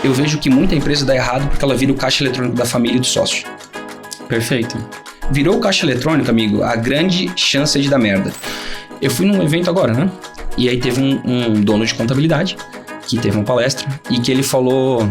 eu vejo que muita empresa dá errado porque ela vira o caixa eletrônico da família e do sócio. Perfeito. Virou o caixa eletrônico, amigo, a grande chance é de dar merda. Eu fui num evento agora, né? E aí teve um dono de contabilidade que teve uma palestra e que ele falou...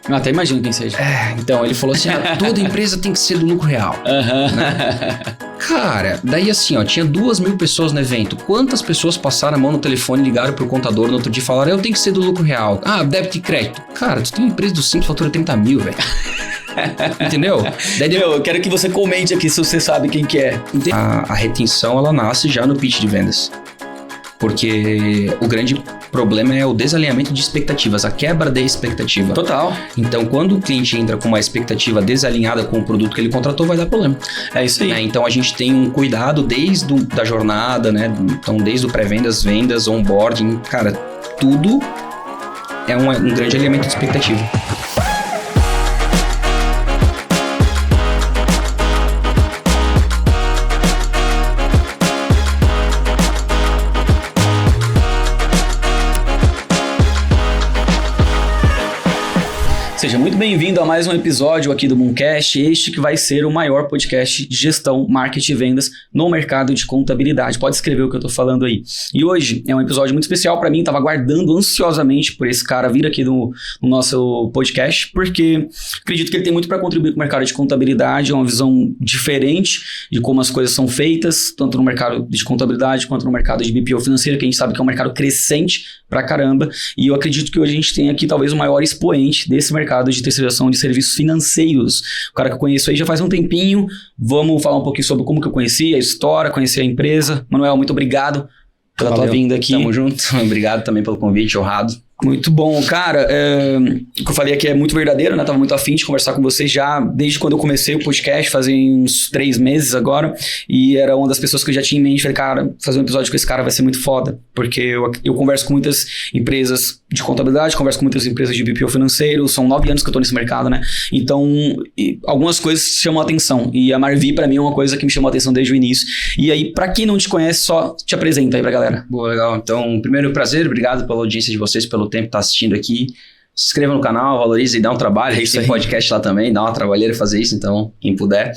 Eu até imagino quem seja. Então, ele falou assim, toda empresa tem que ser do lucro real. Né? Cara, daí assim, ó, tinha 2.000 pessoas no evento. Quantas pessoas passaram a mão no telefone, ligaram pro contador no outro dia e falaram, eu tenho que ser do lucro real. Débito e crédito. Cara, tu tem uma empresa do Simples, fatura 30 mil, velho. Entendeu? Daí eu quero que você comente aqui se você sabe quem que é. A retenção, ela nasce já no pitch de vendas. Porque o grande problema é o desalinhamento de expectativas, a quebra da expectativa. Total. Então, quando o cliente entra com uma expectativa desalinhada com o produto que ele contratou, vai dar problema. É isso aí. Então, a gente tem um cuidado desde da jornada, né? Então, desde o pré-vendas, vendas, onboarding, cara, tudo é um grande alinhamento de expectativa. Seja muito bem-vindo a mais um episódio aqui do Mooncast, este que vai ser o maior podcast de gestão, marketing e vendas no mercado de contabilidade. Pode escrever o que eu tô falando aí. E hoje é um episódio muito especial para mim, tava aguardando ansiosamente por esse cara vir aqui no nosso podcast, porque acredito que ele tem muito para contribuir com o mercado de contabilidade, é uma visão diferente de como as coisas são feitas, tanto no mercado de contabilidade quanto no mercado de BPO financeiro, que a gente sabe que é um mercado crescente pra caramba, e eu acredito que hoje a gente tem aqui talvez o maior expoente desse mercado de terceirização de serviços financeiros. O cara que eu conheço aí já faz um tempinho. Vamos falar um pouquinho sobre como que eu conheci, a história, conheci a empresa. Manuel, muito obrigado pela tua vinda aqui. Tamo junto. Obrigado também pelo convite, honrado. Muito bom, cara, o que eu falei aqui é muito verdadeiro, né? Tava muito afim de conversar com vocês já desde quando eu comecei o podcast, fazem uns 3 meses agora, e era uma das pessoas que eu já tinha em mente. Falei, cara, fazer um episódio com esse cara vai ser muito foda, porque eu converso com muitas empresas de contabilidade, converso com muitas empresas de BPO financeiro, são 9 anos que eu tô nesse mercado, né? Então, algumas coisas chamam a atenção, e a Marvi pra mim é uma coisa que me chamou a atenção desde o início. E aí, pra quem não te conhece, só te apresenta aí pra galera. Boa, legal. Então, primeiro prazer, obrigado pela audiência de vocês, pelo tempo que tá assistindo aqui. Se inscreva no canal, valorize e dá um trabalho. A gente tem podcast lá também, dá uma trabalheira fazer isso, então, quem puder.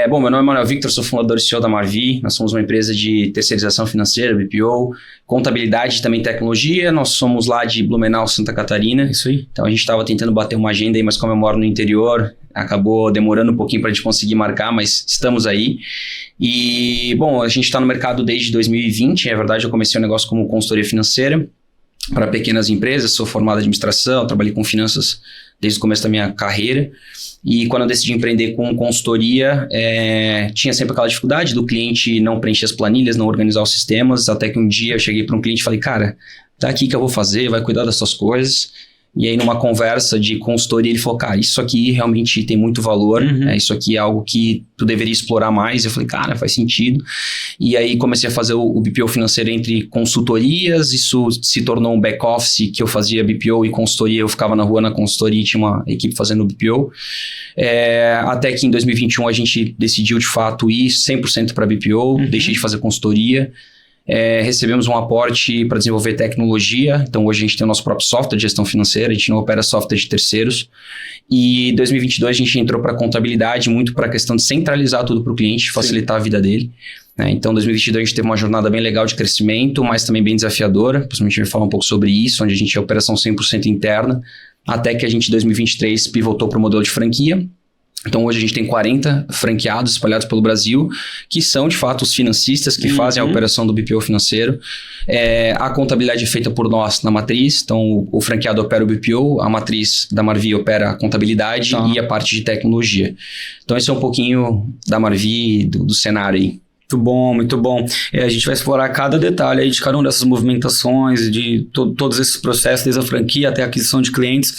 Bom, meu nome é Manuel Victor, sou fundador e CEO da Marvi. Nós somos uma empresa de terceirização financeira, BPO, contabilidade e também tecnologia. Nós somos lá de Blumenau, Santa Catarina. Isso aí. Então, a gente estava tentando bater uma agenda aí, mas como eu moro no interior, acabou demorando um pouquinho para a gente conseguir marcar, mas estamos aí. E, bom, a gente está no mercado desde 2020. É verdade, eu comecei o negócio como consultoria financeira para pequenas empresas, sou formado em administração, trabalhei com finanças desde o começo da minha carreira, e quando eu decidi empreender com consultoria, tinha sempre aquela dificuldade do cliente não preencher as planilhas, não organizar os sistemas, até que um dia eu cheguei para um cliente e falei, cara, tá aqui que eu vou fazer, vai cuidar das suas coisas. E aí, numa conversa de consultoria, ele falou, cara, isso aqui realmente tem muito valor, isso aqui é algo que tu deveria explorar mais. Eu falei, cara, faz sentido. E aí, comecei a fazer o BPO financeiro entre consultorias, isso se tornou um back-office que eu fazia BPO e consultoria, eu ficava na rua na consultoria e tinha uma equipe fazendo BPO. Até que em 2021 a gente decidiu, de fato, ir 100% para BPO, deixei de fazer consultoria. Recebemos um aporte para desenvolver tecnologia, então hoje a gente tem o nosso próprio software de gestão financeira, a gente não opera software de terceiros, e em 2022 a gente entrou para contabilidade, muito para a questão de centralizar tudo para o cliente, facilitar a vida dele. Então em 2022 a gente teve uma jornada bem legal de crescimento, mas também bem desafiadora, possivelmente a gente vai falar um pouco sobre isso, onde a gente é operação 100% interna, até que a gente em 2023 pivotou para o modelo de franquia. Então hoje a gente tem 40 franqueados espalhados pelo Brasil, que são de fato os financistas que fazem a operação do BPO financeiro. A contabilidade é feita por nós na matriz, então o franqueado opera o BPO, a matriz da Marvi opera a contabilidade e a parte de tecnologia. Então esse é um pouquinho da Marvi, do cenário aí. Muito bom, muito bom. A gente vai explorar cada detalhe aí de cada uma dessas movimentações, de todos esses processos, desde a franquia até a aquisição de clientes.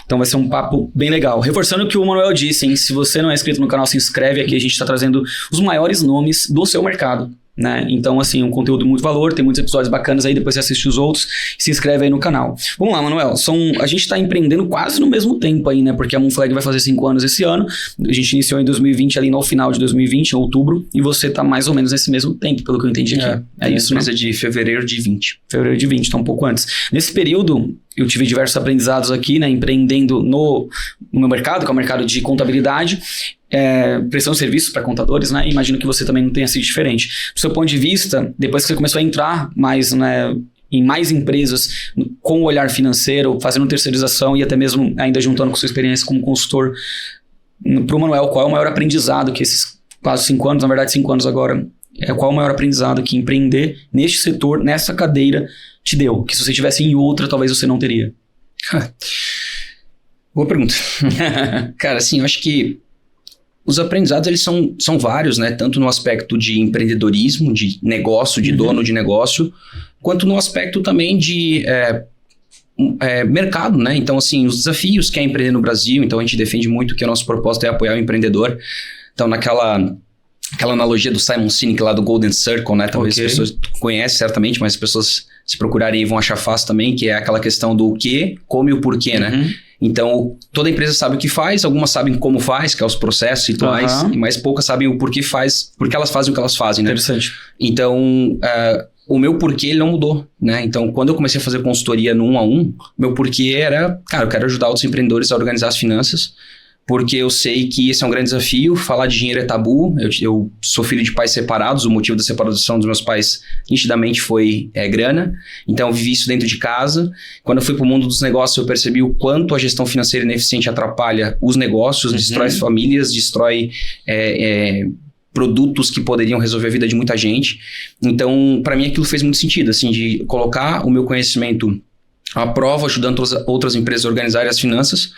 Então vai ser um papo bem legal. Reforçando o que o Manuel disse, hein? Se você não é inscrito no canal, se inscreve aqui. A gente está trazendo os maiores nomes do seu mercado, né? Então, assim, um conteúdo de muito valor, tem muitos episódios bacanas aí, depois você assiste os outros e se inscreve aí no canal. Vamos lá, Manuel, a gente tá empreendendo quase no mesmo tempo aí, né? Porque a Moonflag vai fazer 5 anos esse ano, a gente iniciou em 2020, ali no final de 2020, em outubro, e você tá mais ou menos nesse mesmo tempo, pelo que eu entendi aqui. É isso, né? De fevereiro de 20. Fevereiro de 20, tá um pouco antes. Nesse período, eu tive diversos aprendizados aqui, né, empreendendo no meu mercado, que é o mercado de contabilidade, prestando serviços para contadores, né? Imagino que você também não tenha sido diferente. Do seu ponto de vista, depois que você começou a entrar mais, né, em mais empresas com o olhar financeiro, fazendo terceirização e até mesmo ainda juntando com sua experiência como consultor, para o Manuel, qual é o maior aprendizado que esses quase 5 anos, na verdade 5 anos agora, qual é o maior aprendizado que empreender neste setor, nessa cadeira, te deu? Que se você estivesse em outra, talvez você não teria. Boa pergunta. Cara, assim, eu acho que os aprendizados, eles são vários, né? Tanto no aspecto de empreendedorismo, de negócio, de dono de negócio, quanto no aspecto também de mercado, né? Então, assim, os desafios que é empreender no Brasil, então a gente defende muito que o nosso propósito é apoiar o empreendedor. Então, aquela analogia do Simon Sinek lá do Golden Circle, né? Talvez as pessoas conhecem certamente, mas as pessoas se procurarem vão achar fácil também, que é aquela questão do que, como e o porquê, né? Então, toda empresa sabe o que faz, algumas sabem como faz, que é os processos rituais, mas poucas sabem o porquê faz, porque elas fazem o que elas fazem, né? Interessante. Então, o meu porquê ele não mudou, né? Então, quando eu comecei a fazer consultoria no 1 a 1, meu porquê era, cara, eu quero ajudar outros empreendedores a organizar as finanças, porque eu sei que esse é um grande desafio, falar de dinheiro é tabu, eu sou filho de pais separados, o motivo da separação dos meus pais nitidamente foi grana, então eu vivi isso dentro de casa. Quando eu fui para o mundo dos negócios, eu percebi o quanto a gestão financeira ineficiente atrapalha os negócios, destrói as famílias, destrói produtos que poderiam resolver a vida de muita gente. Então, para mim aquilo fez muito sentido, assim, de colocar o meu conhecimento à prova, ajudando outras empresas a organizarem as finanças.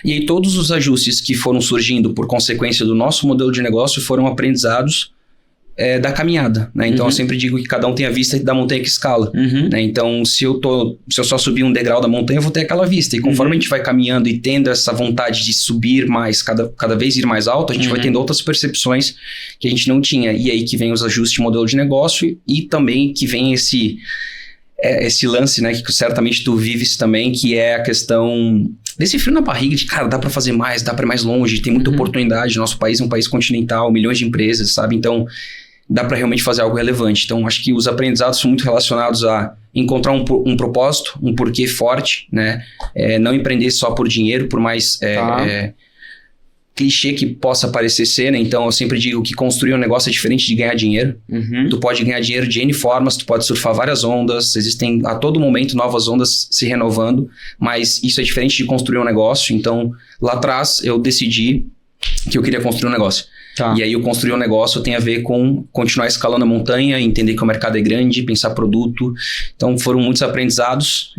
E aí todos os ajustes que foram surgindo por consequência do nosso modelo de negócio foram aprendizados da caminhada, né? Então eu sempre digo que cada um tem a vista da montanha que escala, né? Então se eu só subir um degrau da montanha, eu vou ter aquela vista. E conforme a gente vai caminhando e tendo essa vontade de subir mais, cada vez ir mais alto, a gente vai tendo outras percepções que a gente não tinha. E aí que vem os ajustes de modelo de negócio e também que vem esse lance, né, que certamente tu vives também, que é a questão desse frio na barriga de, cara, dá pra fazer mais, dá pra ir mais longe, tem muita oportunidade, nosso país é um país continental, milhões de empresas, sabe? Então, dá pra realmente fazer algo relevante. Então, acho que os aprendizados são muito relacionados a encontrar um propósito, um porquê forte, né? Não empreender só por dinheiro, por mais clichê que possa parecer ser, né? Então eu sempre digo que construir um negócio é diferente de ganhar dinheiro. Tu pode ganhar dinheiro de N formas, tu pode surfar várias ondas, existem a todo momento novas ondas se renovando, mas isso é diferente de construir um negócio. Então lá atrás eu decidi que eu queria construir um negócio. E aí eu construir um negócio tem a ver com continuar escalando a montanha, entender que o mercado é grande, pensar produto. Então foram muitos aprendizados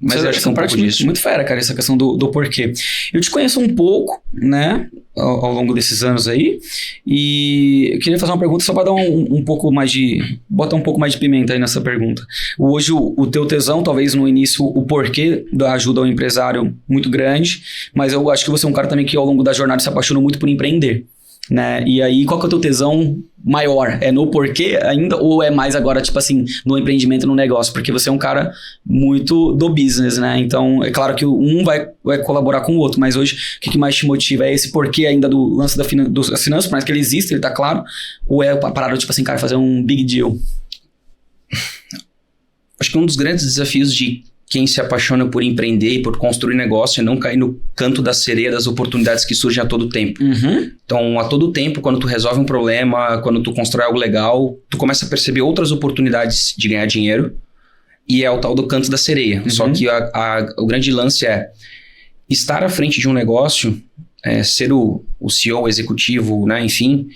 mas eu acho que é um pouco disso. Muito fera, cara, essa questão do porquê. Eu te conheço um pouco, né, ao longo desses anos aí, e eu queria fazer uma pergunta só para dar um pouco mais botar um pouco mais de pimenta aí nessa pergunta. Hoje o teu tesão, talvez no início o porquê da ajuda ao empresário muito grande, mas eu acho que você é um cara também que ao longo da jornada se apaixonou muito por empreender, né? E aí, qual que é o teu tesão maior? É no porquê ainda ou é mais agora, tipo assim, no empreendimento, no negócio? Porque você é um cara muito do business, né? Então, é claro que um vai colaborar com o outro, mas hoje, o que mais te motiva? É esse porquê ainda do lance das finanças, por mais que ele exista, ele tá claro? Ou é a parada, tipo assim, cara, fazer um big deal? Acho que um dos grandes desafios de quem se apaixona por empreender e por construir negócio é não cair no canto da sereia das oportunidades que surgem a todo tempo. Então, a todo tempo, quando tu resolve um problema, quando tu constrói algo legal, tu começa a perceber outras oportunidades de ganhar dinheiro e é o tal do canto da sereia. Só que o grande lance é estar à frente de um negócio, ser o CEO, executivo, né, enfim,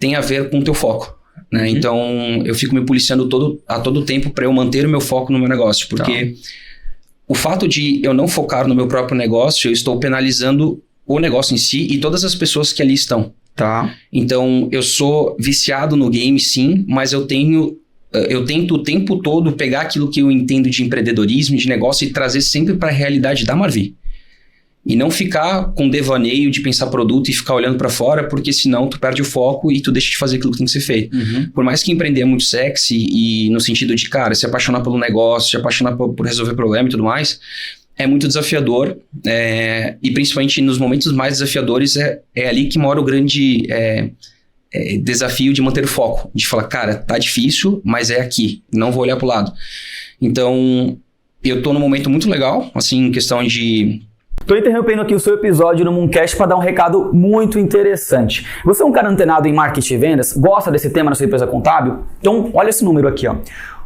tem a ver com o teu foco. Né? Então, eu fico me policiando a todo tempo para eu manter o meu foco no meu negócio, porque o fato de eu não focar no meu próprio negócio, eu estou penalizando o negócio em si e todas as pessoas que ali estão. Então, eu sou viciado no game, sim, mas eu tento o tempo todo pegar aquilo que eu entendo de empreendedorismo, de negócio e trazer sempre para a realidade da Marvi. E não ficar com devaneio de pensar produto e ficar olhando para fora, porque senão tu perde o foco e tu deixa de fazer aquilo que tem que ser feito. Por mais que empreender é muito sexy e no sentido de, cara, se apaixonar pelo negócio, se apaixonar por resolver problema e tudo mais, é muito desafiador. E principalmente nos momentos mais desafiadores é ali que mora o grande desafio de manter o foco. De falar, cara, tá difícil, mas é aqui. Não vou olhar pro lado. Então, eu tô num momento muito legal, assim, em questão de... Tô interrompendo aqui o seu episódio no Mooncast para dar um recado muito interessante. Você é um cara antenado em marketing e vendas? Gosta desse tema na sua empresa contábil? Então, olha esse número aqui, ó.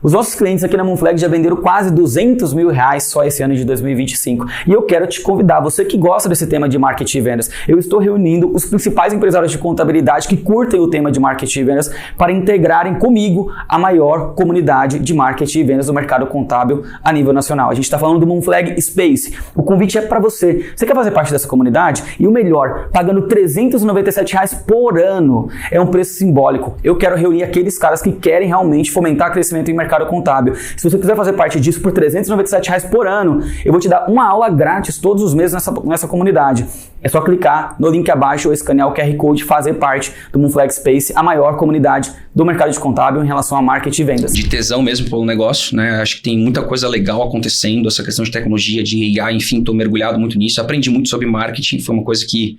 Os nossos clientes aqui na Moonflag já venderam quase R$200 mil só esse ano de 2025. E eu quero te convidar, você que gosta desse tema de marketing e vendas, eu estou reunindo os principais empresários de contabilidade que curtem o tema de marketing e vendas para integrarem comigo a maior comunidade de marketing e vendas do mercado contábil a nível nacional. A gente está falando do Moonflag Space. O convite é para você. Você quer fazer parte dessa comunidade? E o melhor, pagando R$397 por ano. É um preço simbólico. Eu quero reunir aqueles caras que querem realmente fomentar crescimento em mercado contábil. Se você quiser fazer parte disso por R$397 por ano, eu vou te dar uma aula grátis todos os meses nessa comunidade. É só clicar no link abaixo ou escanear o QR Code e fazer parte do Moonflag Space, a maior comunidade do mercado de contábil em relação a marketing e vendas. De tesão mesmo pelo negócio, né? Acho que tem muita coisa legal acontecendo, essa questão de tecnologia, de AI, enfim, tô mergulhado muito nisso. Aprendi muito sobre marketing, foi uma coisa que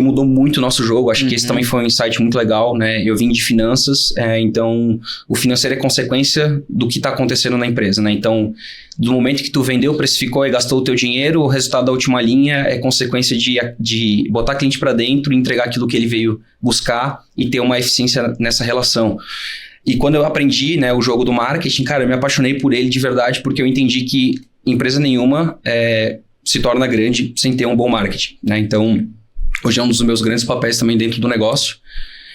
mudou muito o nosso jogo. Acho que esse também foi um insight muito legal, né? Eu vim de finanças, então o financeiro é consequência do que está acontecendo na empresa, né? Então, do momento que tu vendeu, precificou e gastou o teu dinheiro, o resultado da última linha é consequência de botar cliente para dentro, entregar aquilo que ele veio buscar e ter uma eficiência nessa relação. E quando eu aprendi, né, o jogo do marketing, cara, eu me apaixonei por ele de verdade, porque eu entendi que empresa nenhuma se torna grande sem ter um bom marketing, né? Então, hoje é um dos meus grandes papéis também dentro do negócio.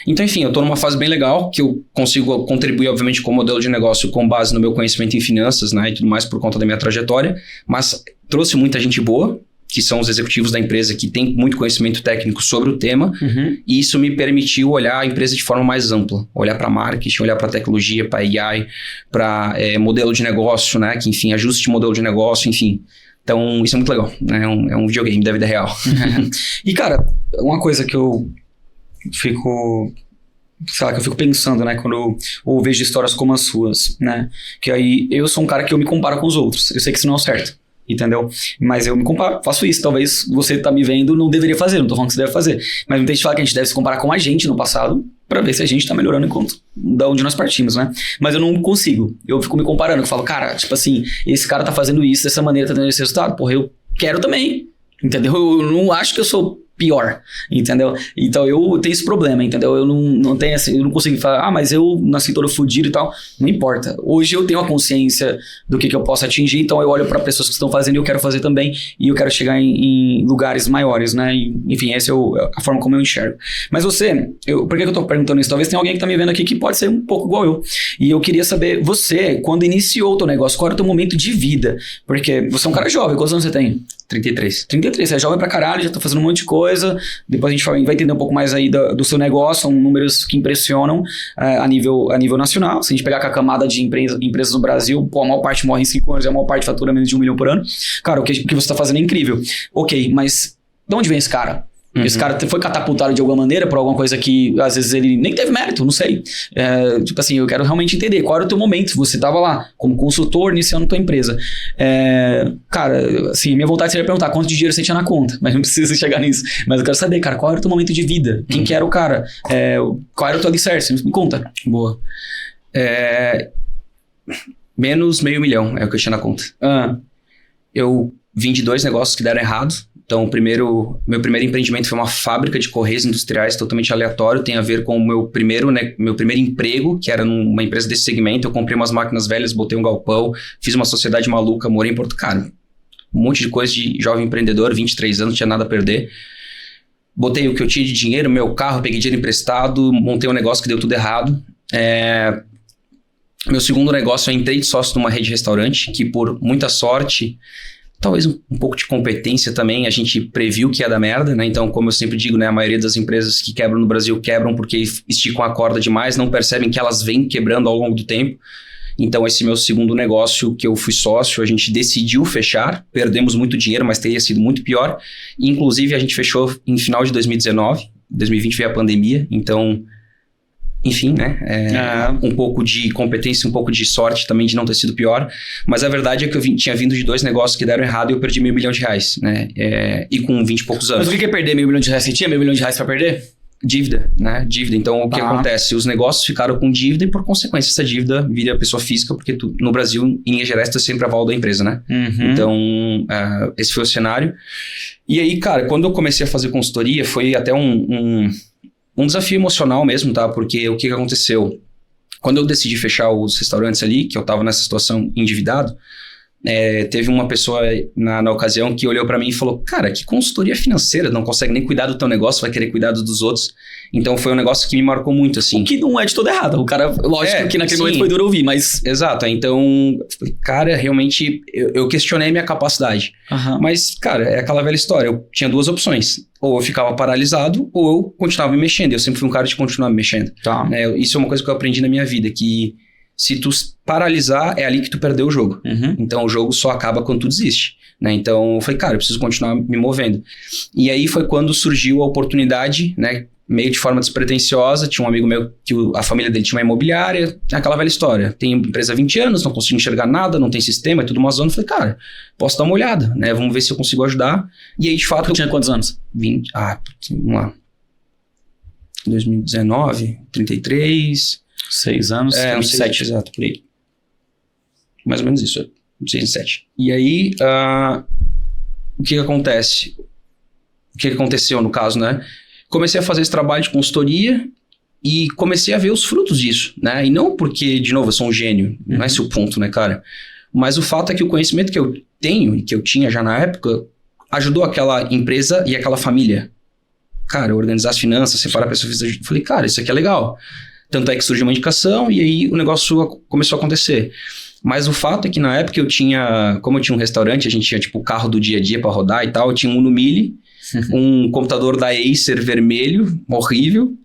Então, enfim, eu estou numa fase bem legal, que eu consigo contribuir, obviamente, com o modelo de negócio com base no meu conhecimento em finanças, né, e tudo mais por conta da minha trajetória, mas trouxe muita gente boa, que são os executivos da empresa que têm muito conhecimento técnico sobre o tema, e isso me permitiu olhar a empresa de forma mais ampla, olhar para marketing, olhar para tecnologia, para AI, para modelo de negócio, né, que, enfim, ajuste de modelo de negócio, enfim. Então, isso é muito legal, né? É um videogame da vida real. E, cara, uma coisa que eu fico pensando, né? Quando eu vejo histórias como as suas, né? Que aí eu sou um cara que eu me comparo com os outros. Eu sei que isso não é o certo, entendeu? Mas eu me comparo, faço isso. Talvez você tá me vendo, não deveria fazer, não tô falando que você deve fazer. Mas muita gente fala que a gente deve se comparar com a gente no passado para ver se a gente tá melhorando enquanto da onde nós partimos, né? Mas eu não consigo. Eu fico me comparando. Eu falo, cara, tipo assim, esse cara tá fazendo isso dessa maneira, tá tendo esse resultado. Porra, eu quero também, entendeu? Eu não acho que eu sou pior, entendeu? Então eu tenho esse problema, entendeu? Eu não tenho assim, eu não consigo falar, mas eu nasci todo fudido e tal. Não importa. Hoje eu tenho a consciência do que eu posso atingir, então eu olho para pessoas que estão fazendo e eu quero fazer também, e eu quero chegar em lugares maiores, né? E, enfim, essa é a forma como eu enxergo. Mas você, por que eu tô perguntando isso? Talvez tenha alguém que tá me vendo aqui que pode ser um pouco igual eu. E eu queria saber, você, quando iniciou o teu negócio, qual era o teu momento de vida? Porque você é um cara jovem, quantos anos você tem? 33. 33, você é jovem pra caralho, já tá fazendo um monte de coisa. Depois a gente vai entender um pouco mais aí do seu negócio. São números que impressionam a nível nacional. Se a gente pegar com a camada de empresas no Brasil, pô, a maior parte morre em 5 anos e a maior parte fatura menos de 1 milhão por ano. Cara, o que você tá fazendo é incrível. Ok, mas de onde vem esse cara? Esse cara foi catapultado de alguma maneira por alguma coisa que às vezes ele nem teve mérito, não sei. Tipo assim, eu quero realmente entender qual era o teu momento. Você tava lá como consultor iniciando tua empresa. Cara, assim, minha vontade seria perguntar quanto de dinheiro você tinha na conta, mas não precisa chegar nisso. Mas eu quero saber, cara, qual era o teu momento de vida? Quem que era o cara? Qual era o teu alicerce? Me conta. Boa. Menos $500 mil é o que eu tinha na conta. Eu vim de 2 negócios que deram errado. Então, meu primeiro empreendimento foi uma fábrica de correios industriais, totalmente aleatório, tem a ver com o meu primeiro emprego, que era numa empresa desse segmento. Eu comprei umas máquinas velhas, botei um galpão, fiz uma sociedade maluca, morei em Porto Caro. Um monte de coisa de jovem empreendedor, 23 anos, não tinha nada a perder. Botei o que eu tinha de dinheiro, meu carro, peguei dinheiro emprestado, montei um negócio que deu tudo errado. Meu segundo negócio, eu entrei de sócio numa rede de restaurante, que por muita sorte... Talvez um pouco de competência também, a gente previu que ia dar merda, né? Então, como eu sempre digo, né, a maioria das empresas que quebram no Brasil quebram porque esticam a corda demais, não percebem que elas vêm quebrando ao longo do tempo. Então, esse meu segundo negócio que eu fui sócio, a gente decidiu fechar, perdemos muito dinheiro, mas teria sido muito pior. Inclusive, a gente fechou em final de 2019, 2020 veio a pandemia, então... Enfim, né? Um pouco de competência, um pouco de sorte também de não ter sido pior. Mas a verdade é que eu tinha vindo de 2 negócios que deram errado e eu perdi R$500 mil, né? E com 20 e poucos anos. Mas o que é perder R$500 mil? Você tinha R$500 mil pra perder? Dívida, né? Dívida. Então, o que acontece? Os negócios ficaram com dívida e, por consequência, essa dívida vira pessoa física, porque no Brasil, em linhas gerais, tu sempre aval da empresa, né? Então, esse foi o cenário. E aí, cara, quando eu comecei a fazer consultoria, foi até um desafio emocional mesmo, tá? Porque o que aconteceu? Quando eu decidi fechar os restaurantes ali, que eu tava nessa situação endividado, teve uma pessoa na ocasião que olhou pra mim e falou, cara, que consultoria financeira, não consegue nem cuidar do teu negócio, vai querer cuidar dos outros. Então foi um negócio que me marcou muito, assim. O que não é de todo errado. O cara, lógico que naquele momento foi duro ouvir, mas... Exato, então, cara, realmente eu questionei minha capacidade. Mas, cara, é aquela velha história, eu tinha duas opções. Ou eu ficava paralisado, ou eu continuava me mexendo. Eu sempre fui um cara de continuar me mexendo. Isso é uma coisa que eu aprendi na minha vida, que se tu paralisar, é ali que tu perdeu o jogo. Então, o jogo só acaba quando tu desiste. Né? Então, eu falei, cara, eu preciso continuar me movendo. E aí foi quando surgiu a oportunidade, né? Meio de forma despretensiosa, tinha um amigo meu que a família dele tinha uma imobiliária, aquela velha história, tem empresa há 20 anos, não consigo enxergar nada, não tem sistema, é tudo uma zona. Eu falei, cara, posso dar uma olhada, né? Vamos ver se eu consigo ajudar. E aí, de fato... Tu tinha quantos anos? 20, vamos lá. 2019, 33... 6 anos, 27. Exato, por aí. Mais ou menos isso, 6 e 7. E aí, o que acontece? O que aconteceu no caso, né? Comecei a fazer esse trabalho de consultoria e comecei a ver os frutos disso, né? E não porque, de novo, eu sou um gênio, não é esse o ponto, né, cara? Mas o fato é que o conhecimento que eu tenho e que eu tinha já na época ajudou aquela empresa e aquela família. Cara, organizar as finanças, separar a pessoa física. Falei, cara, isso aqui é legal. Tanto é que surgiu uma indicação e aí o negócio começou a acontecer. Mas o fato é que na época como eu tinha um restaurante, a gente tinha tipo o carro do dia a dia pra rodar e tal, eu tinha um Uno Mille, um computador da Acer vermelho, horrível,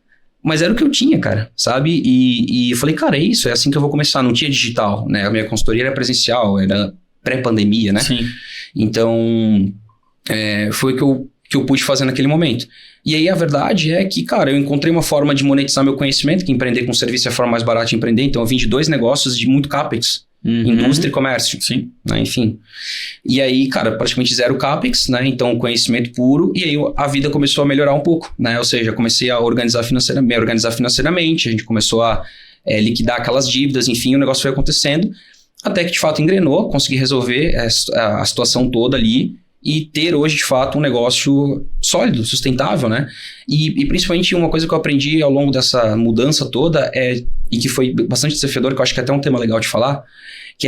mas era o que eu tinha, cara, sabe? E eu falei, cara, é isso, é assim que eu vou começar. Não tinha digital, né? A minha consultoria era presencial, era pré-pandemia, né? Sim. Então, foi o que eu pude fazer naquele momento. E aí a verdade é que, cara, eu encontrei uma forma de monetizar meu conhecimento, que empreender com serviço é a forma mais barata de empreender, então eu vim de 2 negócios de muito CAPEX. Indústria e comércio. Sim. Né? Enfim. E aí, cara, praticamente 0 CAPEX, né? Então, conhecimento puro. E aí, a vida começou a melhorar um pouco, né? Ou seja, comecei a me organizar financeiramente. A gente começou a liquidar aquelas dívidas. Enfim, o negócio foi acontecendo. Até que, de fato, engrenou. Consegui resolver a situação toda ali. E ter hoje, de fato, um negócio sólido, sustentável, né? E principalmente uma coisa que eu aprendi ao longo dessa mudança toda e que foi bastante desafiador, que eu acho que é até um tema legal de falar, que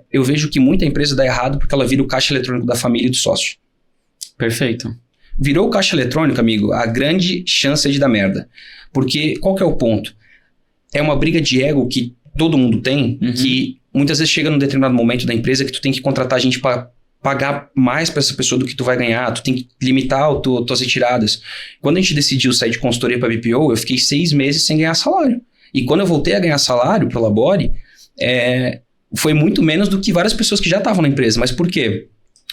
eu vejo que muita empresa dá errado porque ela vira o caixa eletrônico da família e do sócio. Perfeito. Virou o caixa eletrônico, amigo, a grande chance é de dar merda. Porque qual que é o ponto? É uma briga de ego que todo mundo tem, que muitas vezes chega num determinado momento da empresa que tu tem que contratar gente para pagar mais para essa pessoa do que tu vai ganhar, tu tem que limitar tuas retiradas. Quando a gente decidiu sair de consultoria para BPO, eu fiquei 6 meses sem ganhar salário. E quando eu voltei a ganhar salário para o Labore, foi muito menos do que várias pessoas que já estavam na empresa. Mas por quê?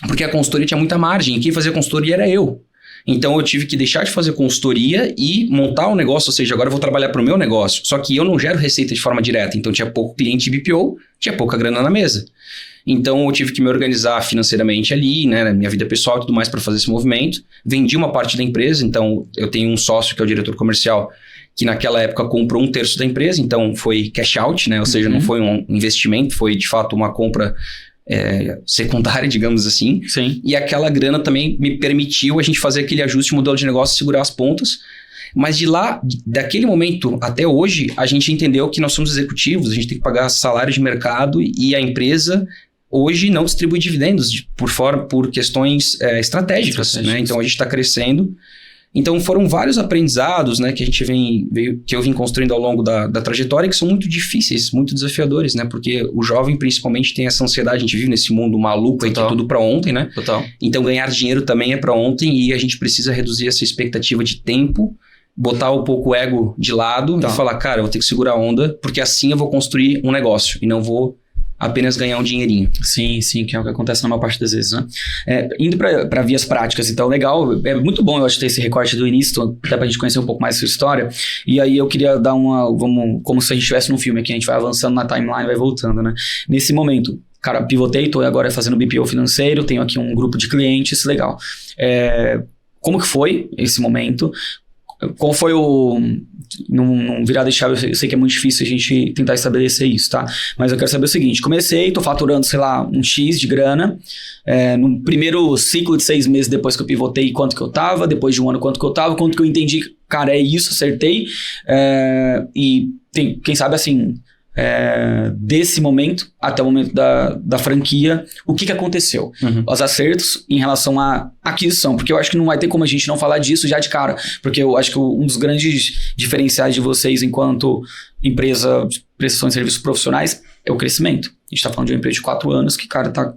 Porque a consultoria tinha muita margem, e quem fazia consultoria era eu. Então eu tive que deixar de fazer consultoria e montar um negócio, ou seja, agora eu vou trabalhar para o meu negócio. Só que eu não gero receita de forma direta, então tinha pouco cliente de BPO, tinha pouca grana na mesa. Então eu tive que me organizar financeiramente ali, né, na minha vida pessoal e tudo mais para fazer esse movimento. Vendi uma parte da empresa, então eu tenho um sócio que é o diretor comercial, que naquela época comprou 1/3 da empresa, então foi cash out, né, ou seja, não foi um investimento, foi de fato uma compra secundária, digamos assim. Sim. E aquela grana também me permitiu a gente fazer aquele ajuste, modelo de negócio, segurar as pontas. Mas daquele momento até hoje, a gente entendeu que nós somos executivos, a gente tem que pagar salário de mercado e a empresa hoje não distribui dividendos por questões estratégicas, né? Então a gente está crescendo. Então foram vários aprendizados, né, que a gente que eu vim construindo ao longo da trajetória, que são muito difíceis, muito desafiadores, né? Porque o jovem principalmente tem essa ansiedade, a gente vive nesse mundo maluco aí que é tudo para ontem, né? Total. Então ganhar dinheiro também é para ontem e a gente precisa reduzir essa expectativa de tempo, botar um pouco o ego de lado e falar, cara, eu vou ter que segurar a onda, porque assim eu vou construir um negócio e não vou apenas ganhar um dinheirinho. Sim, que é o que acontece na maior parte das vezes, né? Indo para vias práticas, então, legal, é muito bom eu acho ter esse recorte do início, até pra gente conhecer um pouco mais sua história, e aí eu queria dar como se a gente estivesse num filme aqui, a gente vai avançando na timeline, vai voltando, né? Nesse momento, cara, pivotei, tô agora fazendo BPO financeiro, tenho aqui um grupo de clientes, legal. Como que foi esse momento? qual foi o... Num virada de chave, eu sei que é muito difícil a gente tentar estabelecer isso, tá? Mas eu quero saber o seguinte, comecei, tô faturando, sei lá, um X de grana, no primeiro ciclo de 6 meses depois que eu pivotei, quanto que eu tava, depois de um ano, quanto que eu tava, quanto que eu entendi, cara, é isso, acertei, e tem, quem sabe assim... desse momento até o momento da franquia, o que aconteceu? Os acertos em relação à aquisição, porque eu acho que não vai ter como a gente não falar disso já de cara, porque eu acho que um dos grandes diferenciais de vocês enquanto empresa de prestação de serviços profissionais é o crescimento. A gente tá falando de uma empresa de 4 anos que, cara, tá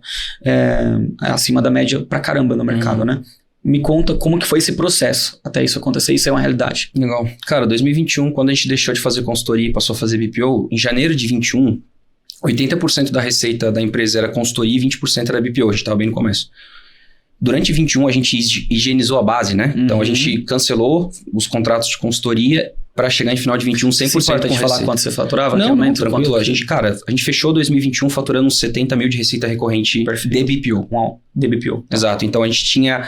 acima da média pra caramba no mercado, né? Me conta como que foi esse processo até isso acontecer, isso é uma realidade. Legal. Cara, 2021, quando a gente deixou de fazer consultoria e passou a fazer BPO, em janeiro de 21, 80% da receita da empresa era consultoria e 20% era BPO, a gente estava bem no começo. Durante 21, a gente higienizou a base, né? Então, a gente cancelou os contratos de consultoria para chegar em final de 21 100% com receita. De falar quanto você faturava? Não, tranquilo. A gente fechou 2021 faturando uns 70 mil de receita recorrente de BPO. Uau, de BPO. Tá. Exato. Então, a gente tinha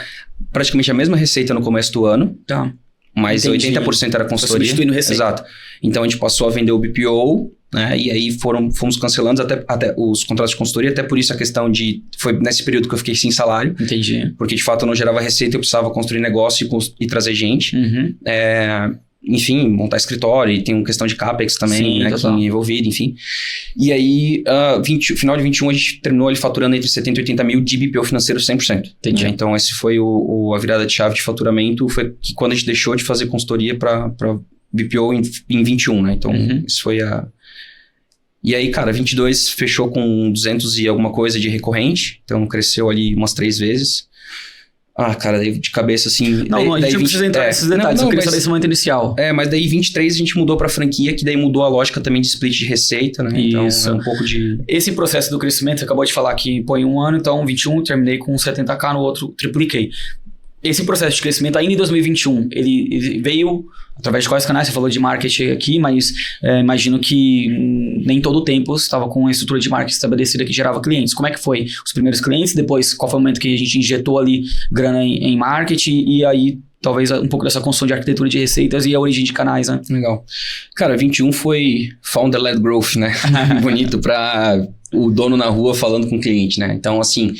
praticamente a mesma receita no começo do ano. Tá. Mas Entendi. 80% era consultoria. Substituindo receita. Exato. Então, a gente passou a vender o BPO, né? E aí fomos cancelando até os contratos de consultoria. Até por isso a questão de... Foi nesse período que eu fiquei sem salário. Entendi. Porque, de fato, eu não gerava receita. Eu precisava construir negócio e trazer gente. Enfim, montar escritório. E tem uma questão de CAPEX também, sim, né? Que é envolvido, enfim. E aí, final de 21, a gente terminou ali faturando entre 70 e 80 mil de BPO financeiro 100%. Entendi. Né? Então, esse foi a virada de chave de faturamento. Foi que quando a gente deixou de fazer consultoria para BPO em 21, né? Então, isso foi a... E aí, cara, 22 fechou com 200 e alguma coisa de recorrente. Então, cresceu ali umas 3 vezes. Ah, cara, daí de cabeça assim... Não, a gente não precisa entrar nesses detalhes, eu queria saber esse momento inicial. Mas daí 23 a gente mudou pra franquia, que daí mudou a lógica também de split de receita, né? Isso. Então, é um pouco de... Esse processo do crescimento, você acabou de falar que põe um ano, então 21, terminei com 70k, no outro tripliquei. Esse processo de crescimento ainda em 2021, ele veio através de quais canais? Você falou de marketing aqui, mas imagino que nem todo o tempo você estava com uma estrutura de marketing estabelecida que gerava clientes. Como é que foi os primeiros clientes? Depois, qual foi o momento que a gente injetou ali grana em marketing? E aí, talvez um pouco dessa construção de arquitetura de receitas e a origem de canais, né? Legal. Cara, 21 foi founder-led growth, né? Bonito para o dono na rua falando com o cliente, né? Então, assim,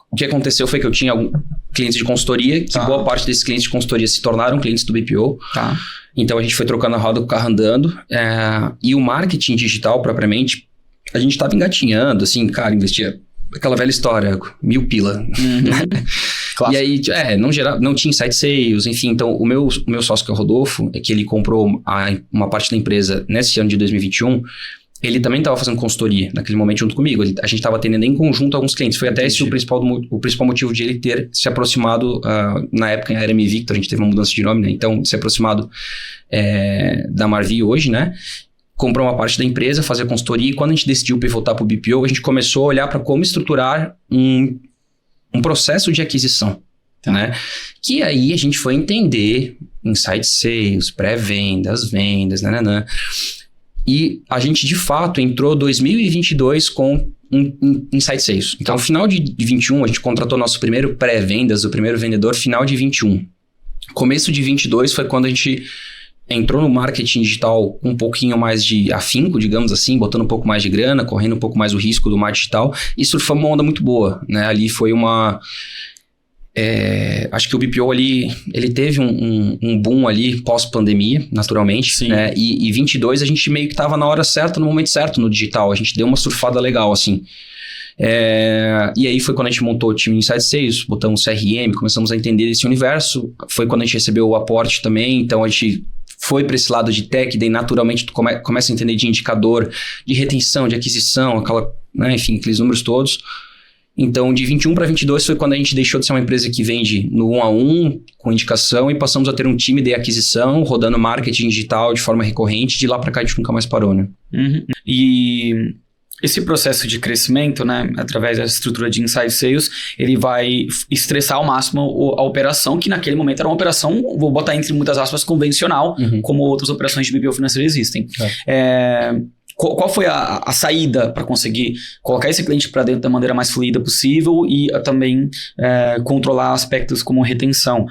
o que aconteceu foi que eu tinha clientes de consultoria, que boa parte desses clientes de consultoria se tornaram clientes do BPO. Tá. Então, a gente foi trocando a roda com o carro andando. E o marketing digital, propriamente, a gente estava engatinhando, assim, cara, investia aquela velha história, 1.000 pila. E aí, não tinha insight sales, enfim. Então, o meu sócio, que é o Rodolfo, que ele comprou uma parte da empresa nesse ano de 2021... Ele também estava fazendo consultoria naquele momento junto comigo. A gente estava atendendo em conjunto alguns clientes. Foi até esse o principal motivo de ele ter se aproximado, na época era M Victor, a gente teve uma mudança de nome, né? Então, se aproximado da Marvi hoje, né? Comprou uma parte da empresa, fazer consultoria. E quando a gente decidiu pivotar para o BPO, a gente começou a olhar para como estruturar um processo de aquisição. Tá. Né? Que aí a gente foi entender insight sales, pré-vendas, vendas, nananã. E a gente, de fato, entrou 2022 com um insight sales. Então, no final de 21, a gente contratou nosso primeiro pré-vendas, o primeiro vendedor, final de 21. Começo de 22 foi quando a gente entrou no marketing digital com um pouquinho mais de afinco, digamos assim, botando um pouco mais de grana, correndo um pouco mais o risco do marketing digital. E surfamos uma onda muito boa, né? Ali foi uma... acho que o BPO ali, ele teve um boom ali pós-pandemia, naturalmente. Sim. Né? E 22 a gente meio que estava na hora certa, no momento certo no digital. A gente deu uma surfada legal, assim. E aí foi quando a gente montou o time Inside Sales, botamos CRM, começamos a entender esse universo. Foi quando a gente recebeu o aporte também, então a gente foi para esse lado de tech, daí naturalmente tu começa a entender de indicador, de retenção, de aquisição, né? Enfim, aqueles números todos. Então, de 21 para 22 foi quando a gente deixou de ser uma empresa que vende no 1 a 1, com indicação, e passamos a ter um time de aquisição, rodando marketing digital de forma recorrente. De lá para cá a gente nunca mais parou, né? E esse processo de crescimento, né, através da estrutura de inside sales, ele vai estressar ao máximo a operação, que naquele momento era uma operação, vou botar entre muitas aspas, convencional, como outras operações de BPO financeiro existem. Qual foi a saída para conseguir colocar esse cliente para dentro da maneira mais fluida possível e também controlar aspectos como retenção?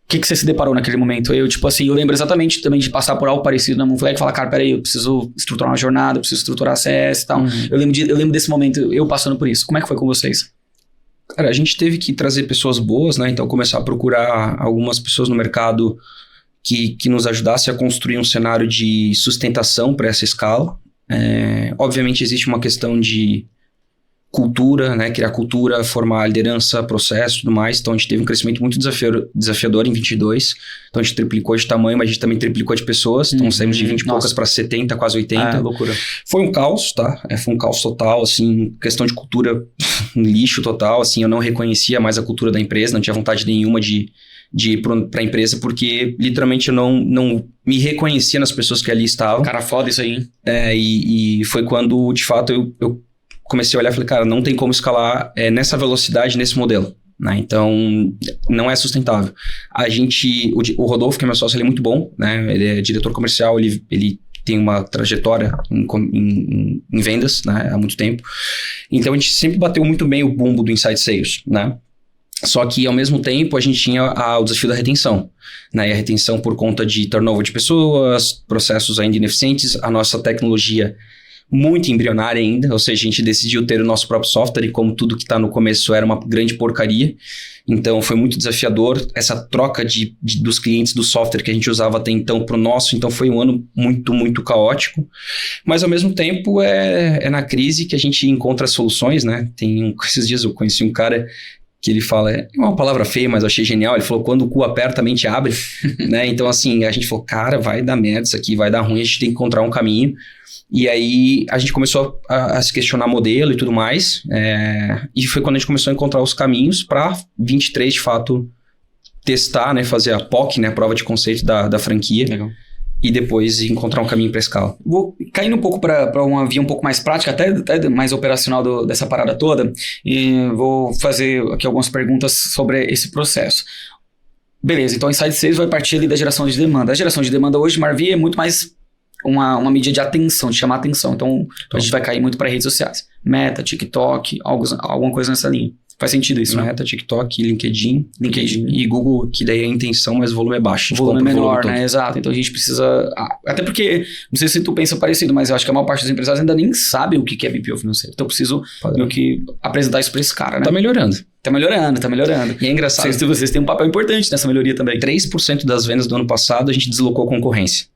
que você se deparou naquele momento? Eu, tipo assim, eu lembro exatamente também de passar por algo parecido na Moonflag e falar, cara, peraí, eu preciso estruturar uma jornada, eu preciso estruturar a CS e tal. Eu lembro desse momento, eu passando por isso. Como é que foi com vocês? Cara, a gente teve que trazer pessoas boas, né? Então, começar a procurar algumas pessoas no mercado que nos ajudassem a construir um cenário de sustentação para essa escala. Obviamente, existe uma questão de cultura, né? Criar cultura, formar liderança, processo e tudo mais. Então, a gente teve um crescimento muito desafiador em 22. Então, a gente triplicou de tamanho, mas a gente também triplicou de pessoas. Então, saímos de 20 e poucas para 70, quase 80. Loucura. Foi um caos, tá? Foi um caos total, assim, questão de cultura, um lixo total, assim, eu não reconhecia mais a cultura da empresa, não tinha vontade nenhuma de ir para a empresa, porque literalmente eu não me reconhecia nas pessoas que ali estavam. Cara, foda isso aí, hein? E foi quando, de fato, eu comecei a olhar e falei, cara, não tem como escalar nessa velocidade, nesse modelo, né? Então, não é sustentável. O Rodolfo, que é meu sócio, ele é muito bom, né? Ele é diretor comercial, ele tem uma trajetória em vendas, né? Há muito tempo. Então, a gente sempre bateu muito bem o bumbo do Inside Sales, né? Só que, ao mesmo tempo, a gente tinha o desafio da retenção, né? E a retenção por conta de turnover de pessoas, processos ainda ineficientes, a nossa tecnologia muito embrionária ainda, ou seja, a gente decidiu ter o nosso próprio software e como tudo que está no começo era uma grande porcaria, então foi muito desafiador essa troca dos clientes do software que a gente usava até então para o nosso, então foi um ano muito, muito caótico, mas ao mesmo tempo é na crise que a gente encontra soluções, né? Esses dias eu conheci um cara que ele fala, é uma palavra feia, mas eu achei genial, ele falou, quando o cu aperta, a mente abre, né? Então assim, a gente falou, cara, vai dar merda isso aqui, vai dar ruim, a gente tem que encontrar um caminho. E aí a gente começou a se questionar modelo e tudo mais, e foi quando a gente começou a encontrar os caminhos para 23 de fato testar, né, fazer a POC, né, a prova de conceito da franquia. Legal. E depois encontrar um caminho para escala. Vou caindo um pouco para uma via um pouco mais prática, até mais operacional dessa parada toda, e vou fazer aqui algumas perguntas sobre esse processo. Beleza, então o Inside Sales vai partir ali da geração de demanda. A geração de demanda hoje, Marvi, é muito mais uma mídia de atenção, de chamar atenção. Então, a gente vai cair muito para redes sociais. Meta, TikTok, alguma coisa nessa linha. Faz sentido isso, né? Meta, TikTok, LinkedIn e Google, que daí é a intenção, mas o volume é baixo. O volume é menor, né? Exato. Então, a gente precisa... Até porque, não sei se tu pensa parecido, mas eu acho que a maior parte dos empresários ainda nem sabe o que é BPO financeiro. Então, eu preciso meio que apresentar isso para esse cara, né? Tá melhorando. Tá melhorando. E é engraçado. Vocês têm um papel importante nessa melhoria também. 3% das vendas do ano passado, a gente deslocou a concorrência.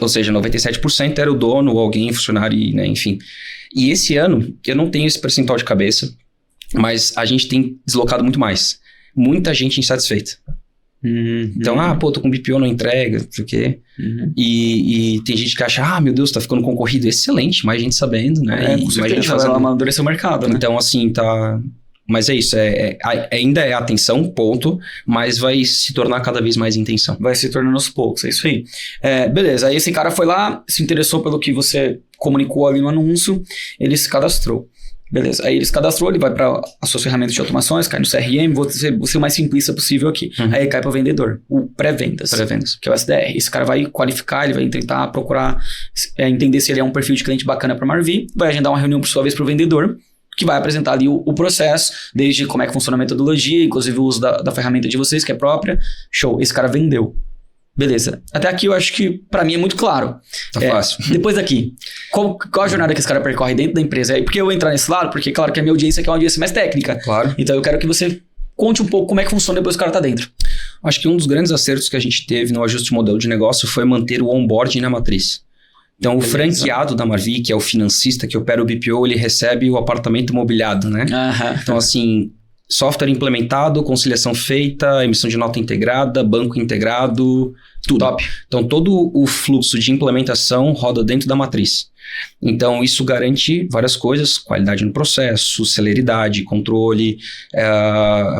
Ou seja, 97% era o dono ou alguém, funcionário, né, enfim. E esse ano, eu não tenho esse percentual de cabeça, mas a gente tem deslocado muito mais. Muita gente insatisfeita. Então, tô com BPO, não entrega, não sei o quê. E tem gente que acha, meu Deus, tá ficando concorrido. Excelente, mais gente sabendo, né? Com certeza, vai amadurecer o mercado, né? Então, assim, tá... Mas é isso, ainda é atenção, ponto, mas vai se tornar cada vez mais intenção. Vai se tornando aos poucos, é isso aí. Beleza, aí esse cara foi lá, se interessou pelo que você comunicou ali no anúncio, ele se cadastrou. Beleza, aí ele se cadastrou, ele vai para as suas ferramentas de automações, cai no CRM, vou ser o mais simplista possível aqui. Aí cai para o vendedor, o pré-vendas, que é o SDR. Esse cara vai qualificar, ele vai tentar procurar entender se ele é um perfil de cliente bacana para Marvi, vai agendar uma reunião por sua vez para o vendedor, que vai apresentar ali o processo, desde como é que funciona a metodologia, inclusive o uso da ferramenta de vocês, que é própria. Show, esse cara vendeu. Beleza. Até aqui eu acho que pra mim é muito claro. Tá fácil. Depois daqui, qual a jornada que esse cara percorre dentro da empresa? Por que eu vou entrar nesse lado? Porque claro que a minha audiência aqui é uma audiência mais técnica. Claro. Então eu quero que você conte um pouco como é que funciona depois que o cara tá dentro. Acho que um dos grandes acertos que a gente teve no ajuste de modelo de negócio foi manter o onboarding na matriz. Então, o franqueado da Marvi, que é o financista que opera o BPO, ele recebe o apartamento mobiliado, né? Então, assim, software implementado, conciliação feita, emissão de nota integrada, banco integrado, tudo. Top. Então, todo o fluxo de implementação roda dentro da matriz. Então, isso garante várias coisas, qualidade no processo, celeridade, controle,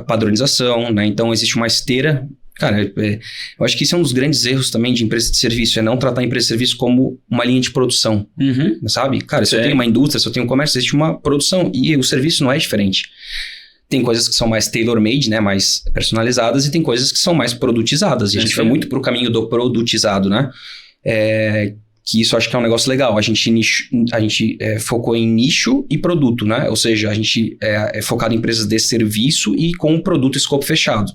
padronização, né? Então, existe uma esteira. Cara, eu acho que isso é um dos grandes erros também de empresa de serviço, é não tratar a empresa de serviço como uma linha de produção, sabe? Cara, se eu tenho uma indústria, se eu tenho um comércio, existe uma produção e o serviço não é diferente. Tem coisas que são mais tailor-made, né, mais personalizadas, e tem coisas que são mais produtizadas, e a gente vai muito pro caminho do produtizado, né? Que isso eu acho que é um negócio legal. A gente focou em nicho e produto, né? Ou seja, a gente é focado em empresas de serviço e com um produto escopo fechado.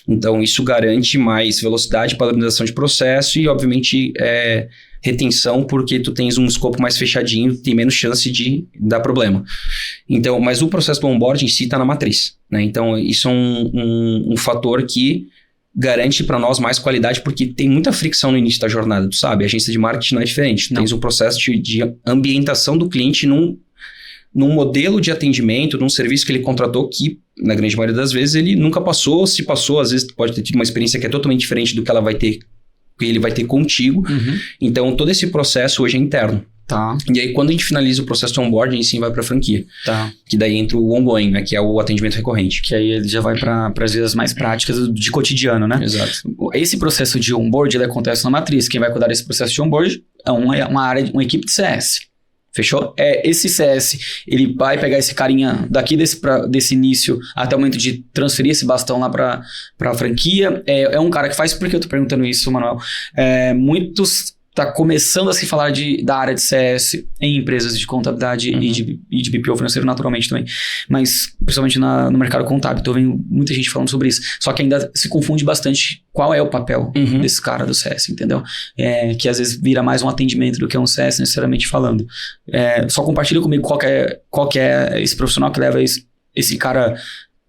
Então, isso garante mais velocidade, padronização de processo e, obviamente, retenção, porque tu tens um escopo mais fechadinho, tem menos chance de dar problema. Então, mas o processo do onboarding em si está na matriz, né? Então, isso é um fator que garante para nós mais qualidade, porque tem muita fricção no início da jornada, tu sabe? A agência de marketing não é diferente. Tu tens um processo de ambientação do cliente num modelo de atendimento, num serviço que ele contratou que, na grande maioria das vezes, ele nunca passou. Se passou, às vezes pode ter tido uma experiência que é totalmente diferente do que ele vai ter contigo. Então, todo esse processo hoje é interno. Tá. E aí, quando a gente finaliza o processo de onboarding, sim, vai para a franquia. Tá. Que daí entra o ongoing, né? Que é o atendimento recorrente. Que aí ele já vai para as vidas mais práticas de cotidiano, né? Exato. Esse processo de onboard, ele acontece na matriz. Quem vai cuidar desse processo de onboard é uma equipe de CS. Fechou? Esse CS, ele vai pegar esse carinha daqui desse início até o momento de transferir esse bastão lá para a franquia. É um cara que faz... Por que eu tô perguntando isso, Manuel? Muitos... Está começando a se falar da área de CS em empresas de contabilidade e de BPO financeiro naturalmente também. Mas principalmente no mercado contábil. Estou vendo muita gente falando sobre isso. Só que ainda se confunde bastante qual é o papel desse cara do CS, entendeu? Que às vezes vira mais um atendimento do que um CS necessariamente falando. Só compartilha comigo qual que é esse profissional que leva esse cara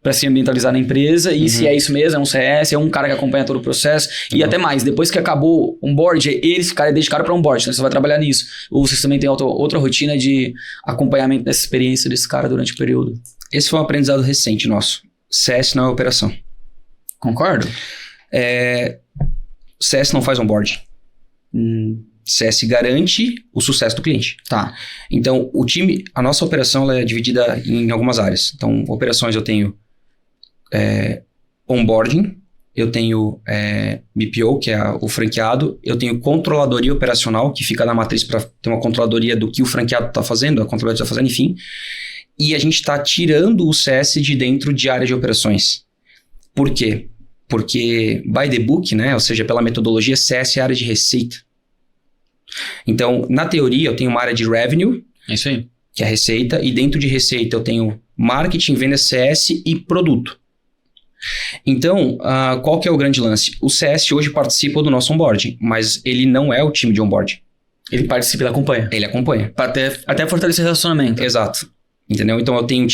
para se ambientalizar na empresa e se é isso mesmo, é um CS, é um cara que acompanha todo o processo e até mais, depois que acabou o onboard, esse cara é dedicado para onboard, então você vai trabalhar nisso, ou vocês também têm outra rotina de acompanhamento dessa experiência desse cara durante o período? Esse foi um aprendizado recente nosso. CS não é operação. Concordo? CS não faz onboard. CS garante o sucesso do cliente. Tá. Então, a nossa operação ela é dividida em algumas áreas. Então, operações eu tenho onboarding, eu tenho BPO, que é o franqueado, eu tenho controladoria operacional, que fica na matriz para ter uma controladoria do que o franqueado está fazendo, a controladoria está fazendo, enfim. E a gente está tirando o CS de dentro de área de operações. Por quê? Porque, by the book, né, ou seja, pela metodologia, CS é área de receita. Então, na teoria, eu tenho uma área de revenue, é isso aí, que é a receita, e dentro de receita eu tenho marketing, venda CS e produto. Então, qual que é o grande lance? O CS hoje participa do nosso onboarding, mas ele não é o time de onboarding. Ele participa, ele acompanha. Ele acompanha. Até fortalecer o relacionamento. Exato. Entendeu? Então, eu tenho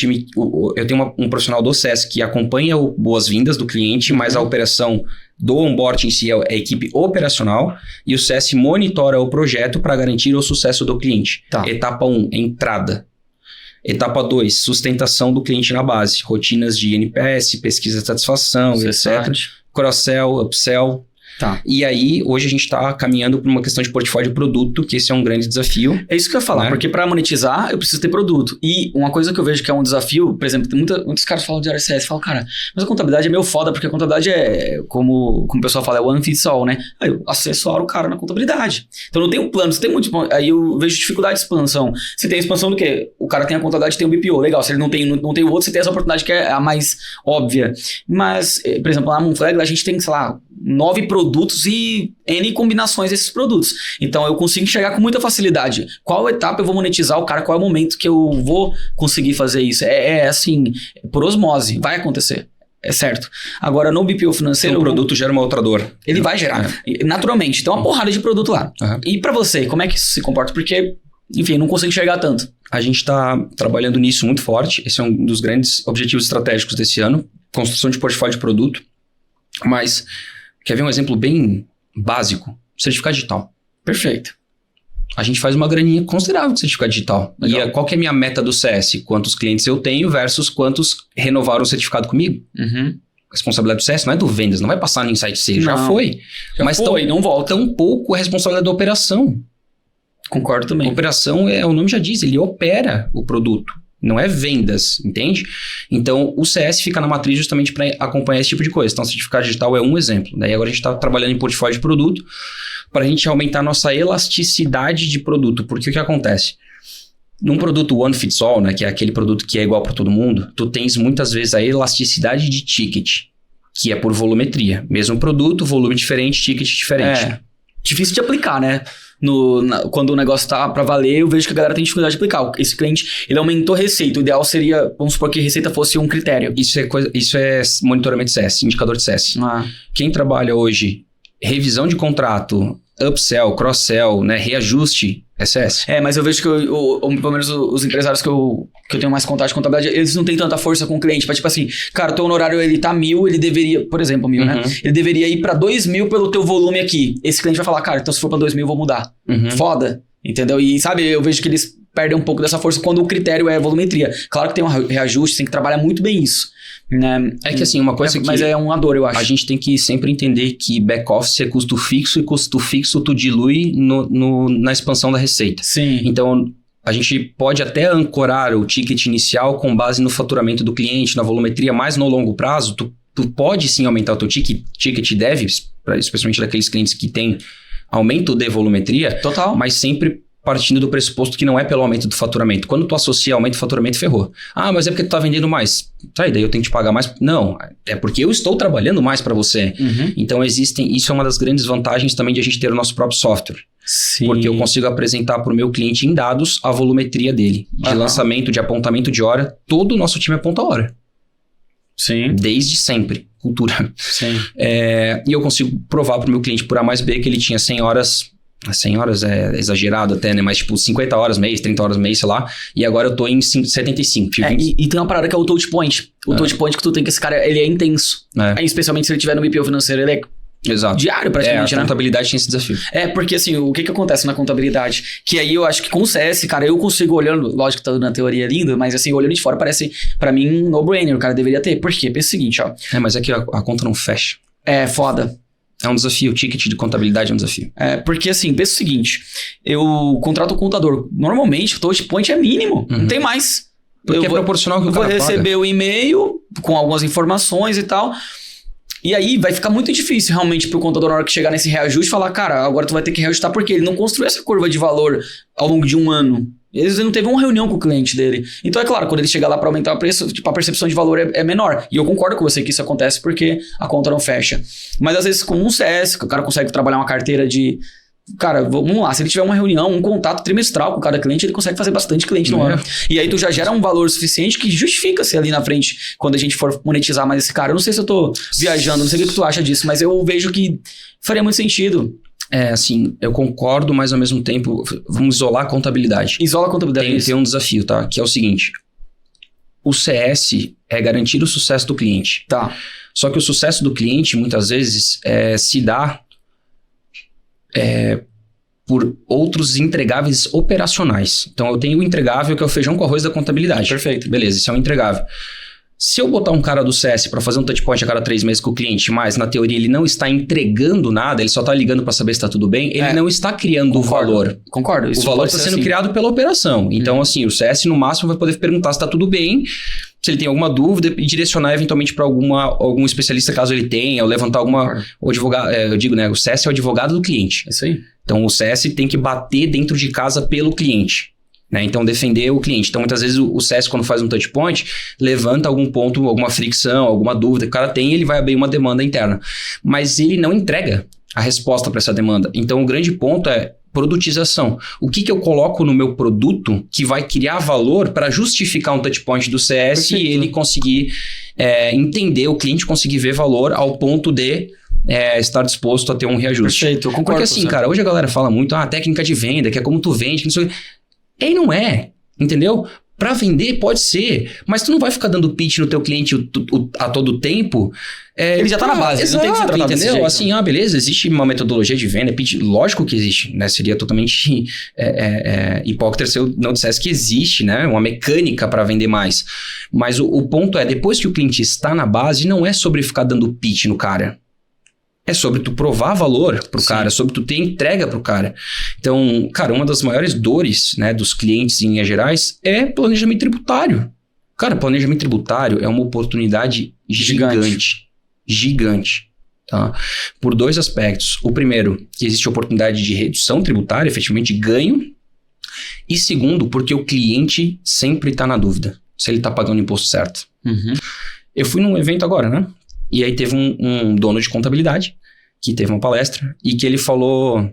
um profissional do CS que acompanha o boas-vindas do cliente, mas a operação do onboarding em si é a equipe operacional e o CS monitora o projeto para garantir o sucesso do cliente. Tá. Etapa 1, entrada. Etapa 2, sustentação do cliente na base. Rotinas de NPS, pesquisa de satisfação, etc. Cross-sell, upsell. Tá. E aí, hoje a gente está caminhando para uma questão de portfólio de produto, que esse é um grande desafio. É isso que eu ia falar, né? Porque para monetizar, eu preciso ter produto. E uma coisa que eu vejo que é um desafio, por exemplo, muitos caras falam de área CS, falam, cara, mas a contabilidade é meio foda, porque a contabilidade é, como o pessoal fala, é one fits all, né? Aí eu acessoro o cara na contabilidade. Então não tem um plano, você tem muito... Aí eu vejo dificuldade de expansão. Você tem a expansão do quê? O cara tem a contabilidade, tem o BPO, legal. Se ele não tem o outro, você tem essa oportunidade que é a mais óbvia. Mas, por exemplo, lá na Moonflag, a gente tem, sei lá, 9 produtos e N combinações desses produtos. Então, eu consigo enxergar com muita facilidade. Qual etapa eu vou monetizar o cara? Qual é o momento que eu vou conseguir fazer isso? Assim, por osmose. Vai acontecer. É certo. Agora, no BPO financeiro... O produto gera uma outra dor. Ele vai gerar. Naturalmente. Tem uma porrada de produto lá. E pra você, como é que isso se comporta? Porque, enfim, eu não consigo enxergar tanto. A gente está trabalhando nisso muito forte. Esse é um dos grandes objetivos estratégicos desse ano. Construção de portfólio de produto. Mas... Quer ver um exemplo bem básico? Certificado digital. Perfeito. A gente faz uma graninha considerável com certificado digital. Legal. E qual que é a minha meta do CS? Quantos clientes eu tenho versus quantos renovaram o certificado comigo? A responsabilidade do CS não é do vendas, não vai passar no Insight C. Já foi. Mas não volta. Tão pouco a responsabilidade da operação. Concordo também. Operação, o nome já diz, ele opera o produto. Não é vendas, entende? Então, o CS fica na matriz justamente para acompanhar esse tipo de coisa. Então, o certificado digital é um exemplo. Daí agora a gente está trabalhando em portfólio de produto para a gente aumentar a nossa elasticidade de produto. Porque o que acontece? Num produto one fits all, né, que é aquele produto que é igual para todo mundo, tu tens muitas vezes a elasticidade de ticket, que é por volumetria. Mesmo produto, volume diferente, ticket diferente. Difícil de aplicar, né? quando o negócio tá pra valer, eu vejo que a galera tem dificuldade de aplicar. Esse cliente, ele aumentou receita. O ideal seria, vamos supor que receita fosse um critério. Isso é monitoramento de CS, indicador de CS. Quem trabalha hoje, revisão de contrato, upsell, cross-sell, né, reajuste, é CS. Mas eu vejo que pelo menos os empresários que eu tenho mais contato de contabilidade, eles não têm tanta força com o cliente. Tipo assim, cara, o teu honorário ele tá 1.000, ele deveria, por exemplo, 1.000, né? Ele deveria ir pra 2.000 pelo teu volume aqui. Esse cliente vai falar, cara, então se for pra 2.000 eu vou mudar. Foda, entendeu? E sabe, eu vejo que eles perdem um pouco dessa força quando o critério é volumetria. Claro que tem um reajuste, tem que trabalhar muito bem isso. Né? É que assim, uma coisa que... Mas é uma dor, eu acho. A gente tem que sempre entender que back-office é custo fixo, e custo fixo tu dilui na expansão da receita. Sim. Então, a gente pode até ancorar o ticket inicial com base no faturamento do cliente, na volumetria, mas no longo prazo, tu pode sim aumentar o teu ticket deve, especialmente daqueles clientes que têm aumento de volumetria. Total. Mas sempre partindo do pressuposto que não é pelo aumento do faturamento. Quando tu associa aumento do faturamento, ferrou. Mas é porque tu tá vendendo mais. Tá, e daí eu tenho que te pagar mais. Não, é porque eu estou trabalhando mais para você. Então isso é uma das grandes vantagens também de a gente ter o nosso próprio software. Sim. Porque eu consigo apresentar para o meu cliente em dados a volumetria dele. De lançamento, de apontamento de hora. Todo o nosso time aponta hora. Sim. Desde sempre. Cultura. Sim. E eu consigo provar para o meu cliente por A mais B que ele tinha 100 horas... 100 horas é exagerado até, né? Mas tipo 50 horas mês, 30 horas mês, sei lá. E agora eu tô em 75. E tem uma parada que é o touch point. O touch point que tu tem, que esse cara, ele é intenso. Especialmente se ele tiver no BPO financeiro, ele é... Exato. Diário, praticamente, a contabilidade tem esse desafio. Porque assim, o que acontece na contabilidade? Que aí eu acho que com o CS, cara, eu consigo olhando, lógico que tá na teoria linda, mas assim, olhando de fora parece, pra mim, no-brainer, o cara deveria ter. Por quê? Pensa o seguinte, ó. Mas é que a conta não fecha. É, foda. É um desafio, o ticket de contabilidade é um desafio. Porque assim, pensa o seguinte, eu contrato o contador, normalmente o touch point é mínimo, não tem mais. Porque é proporcional ao que o cara paga. Eu vou receber o e-mail com algumas informações e tal, e aí vai ficar muito difícil realmente pro contador na hora que chegar nesse reajuste falar, cara, agora tu vai ter que reajustar porque ele não construiu essa curva de valor ao longo de um ano. Ele não teve uma reunião com o cliente dele. Então, é claro, quando ele chegar lá para aumentar o preço, tipo, a percepção de valor é menor. E eu concordo com você que isso acontece porque a conta não fecha. Mas, às vezes, com um CS, que o cara consegue trabalhar uma carteira de... Cara, vamos lá, se ele tiver uma reunião, um contato trimestral com cada cliente, ele consegue fazer bastante cliente no ano. E aí, tu já gera um valor suficiente que justifica-se ali na frente, quando a gente for monetizar mais esse cara. Eu não sei se eu tô viajando, não sei o que tu acha disso, mas eu vejo que faria muito sentido. Assim, eu concordo, mas ao mesmo tempo, vamos isolar a contabilidade. Isola a contabilidade. Tem um desafio, tá? Que é o seguinte, o CS é garantir o sucesso do cliente. Tá. Só que o sucesso do cliente, muitas vezes, se dá por outros entregáveis operacionais. Então, eu tenho o entregável, que é o feijão com arroz da contabilidade. Perfeito. Beleza, isso é um entregável. Se eu botar um cara do CS para fazer um touchpoint a cada 3 meses com o cliente, mas na teoria ele não está entregando nada, ele só está ligando para saber se está tudo bem, ele não está criando o valor. Concordo. O valor está sendo criado pela operação. Então, assim, o CS no máximo vai poder perguntar se está tudo bem, se ele tem alguma dúvida e direcionar eventualmente para algum especialista caso ele tenha, ou levantar o advogado. Eu digo, né? O CS é o advogado do cliente. É isso aí. Então, o CS tem que bater dentro de casa pelo cliente. Né? Então, defender o cliente. Então, muitas vezes o CS, quando faz um touchpoint, levanta algum ponto, alguma fricção, alguma dúvida que o cara tem e ele vai abrir uma demanda interna. Mas ele não entrega a resposta para essa demanda. Então, o grande ponto é produtização. O que eu coloco no meu produto que vai criar valor para justificar um touchpoint do CS e ele conseguir entender, o cliente conseguir ver valor ao ponto de estar disposto a ter um reajuste. Perfeito, eu concordo. Porque assim, cara, hoje a galera fala muito, técnica de venda, que é como tu vende, que não sei o que. E não é, entendeu? Para vender pode ser, mas tu não vai ficar dando pitch no teu cliente a todo tempo. Ele já tá na base, exato, não tem que ser tratado entendeu? desse jeito. Assim, beleza, existe uma metodologia de venda, pitch, lógico que existe, né? Seria totalmente hipócrita se eu não dissesse que existe, né? Uma mecânica para vender mais. Mas o ponto é, depois que o cliente está na base, não é sobre ficar dando pitch no cara. É sobre tu provar valor pro cara, sobre tu ter entrega pro cara. Então, cara, uma das maiores dores, né, dos clientes em linhas gerais é planejamento tributário. Cara, planejamento tributário é uma oportunidade gigante. Tá? Por 2 aspectos. O primeiro, que existe oportunidade de redução tributária, efetivamente de ganho. E segundo, porque o cliente sempre está na dúvida se ele está pagando o imposto certo. Eu fui num evento agora, né? E aí teve um dono de contabilidade que teve uma palestra e que ele falou...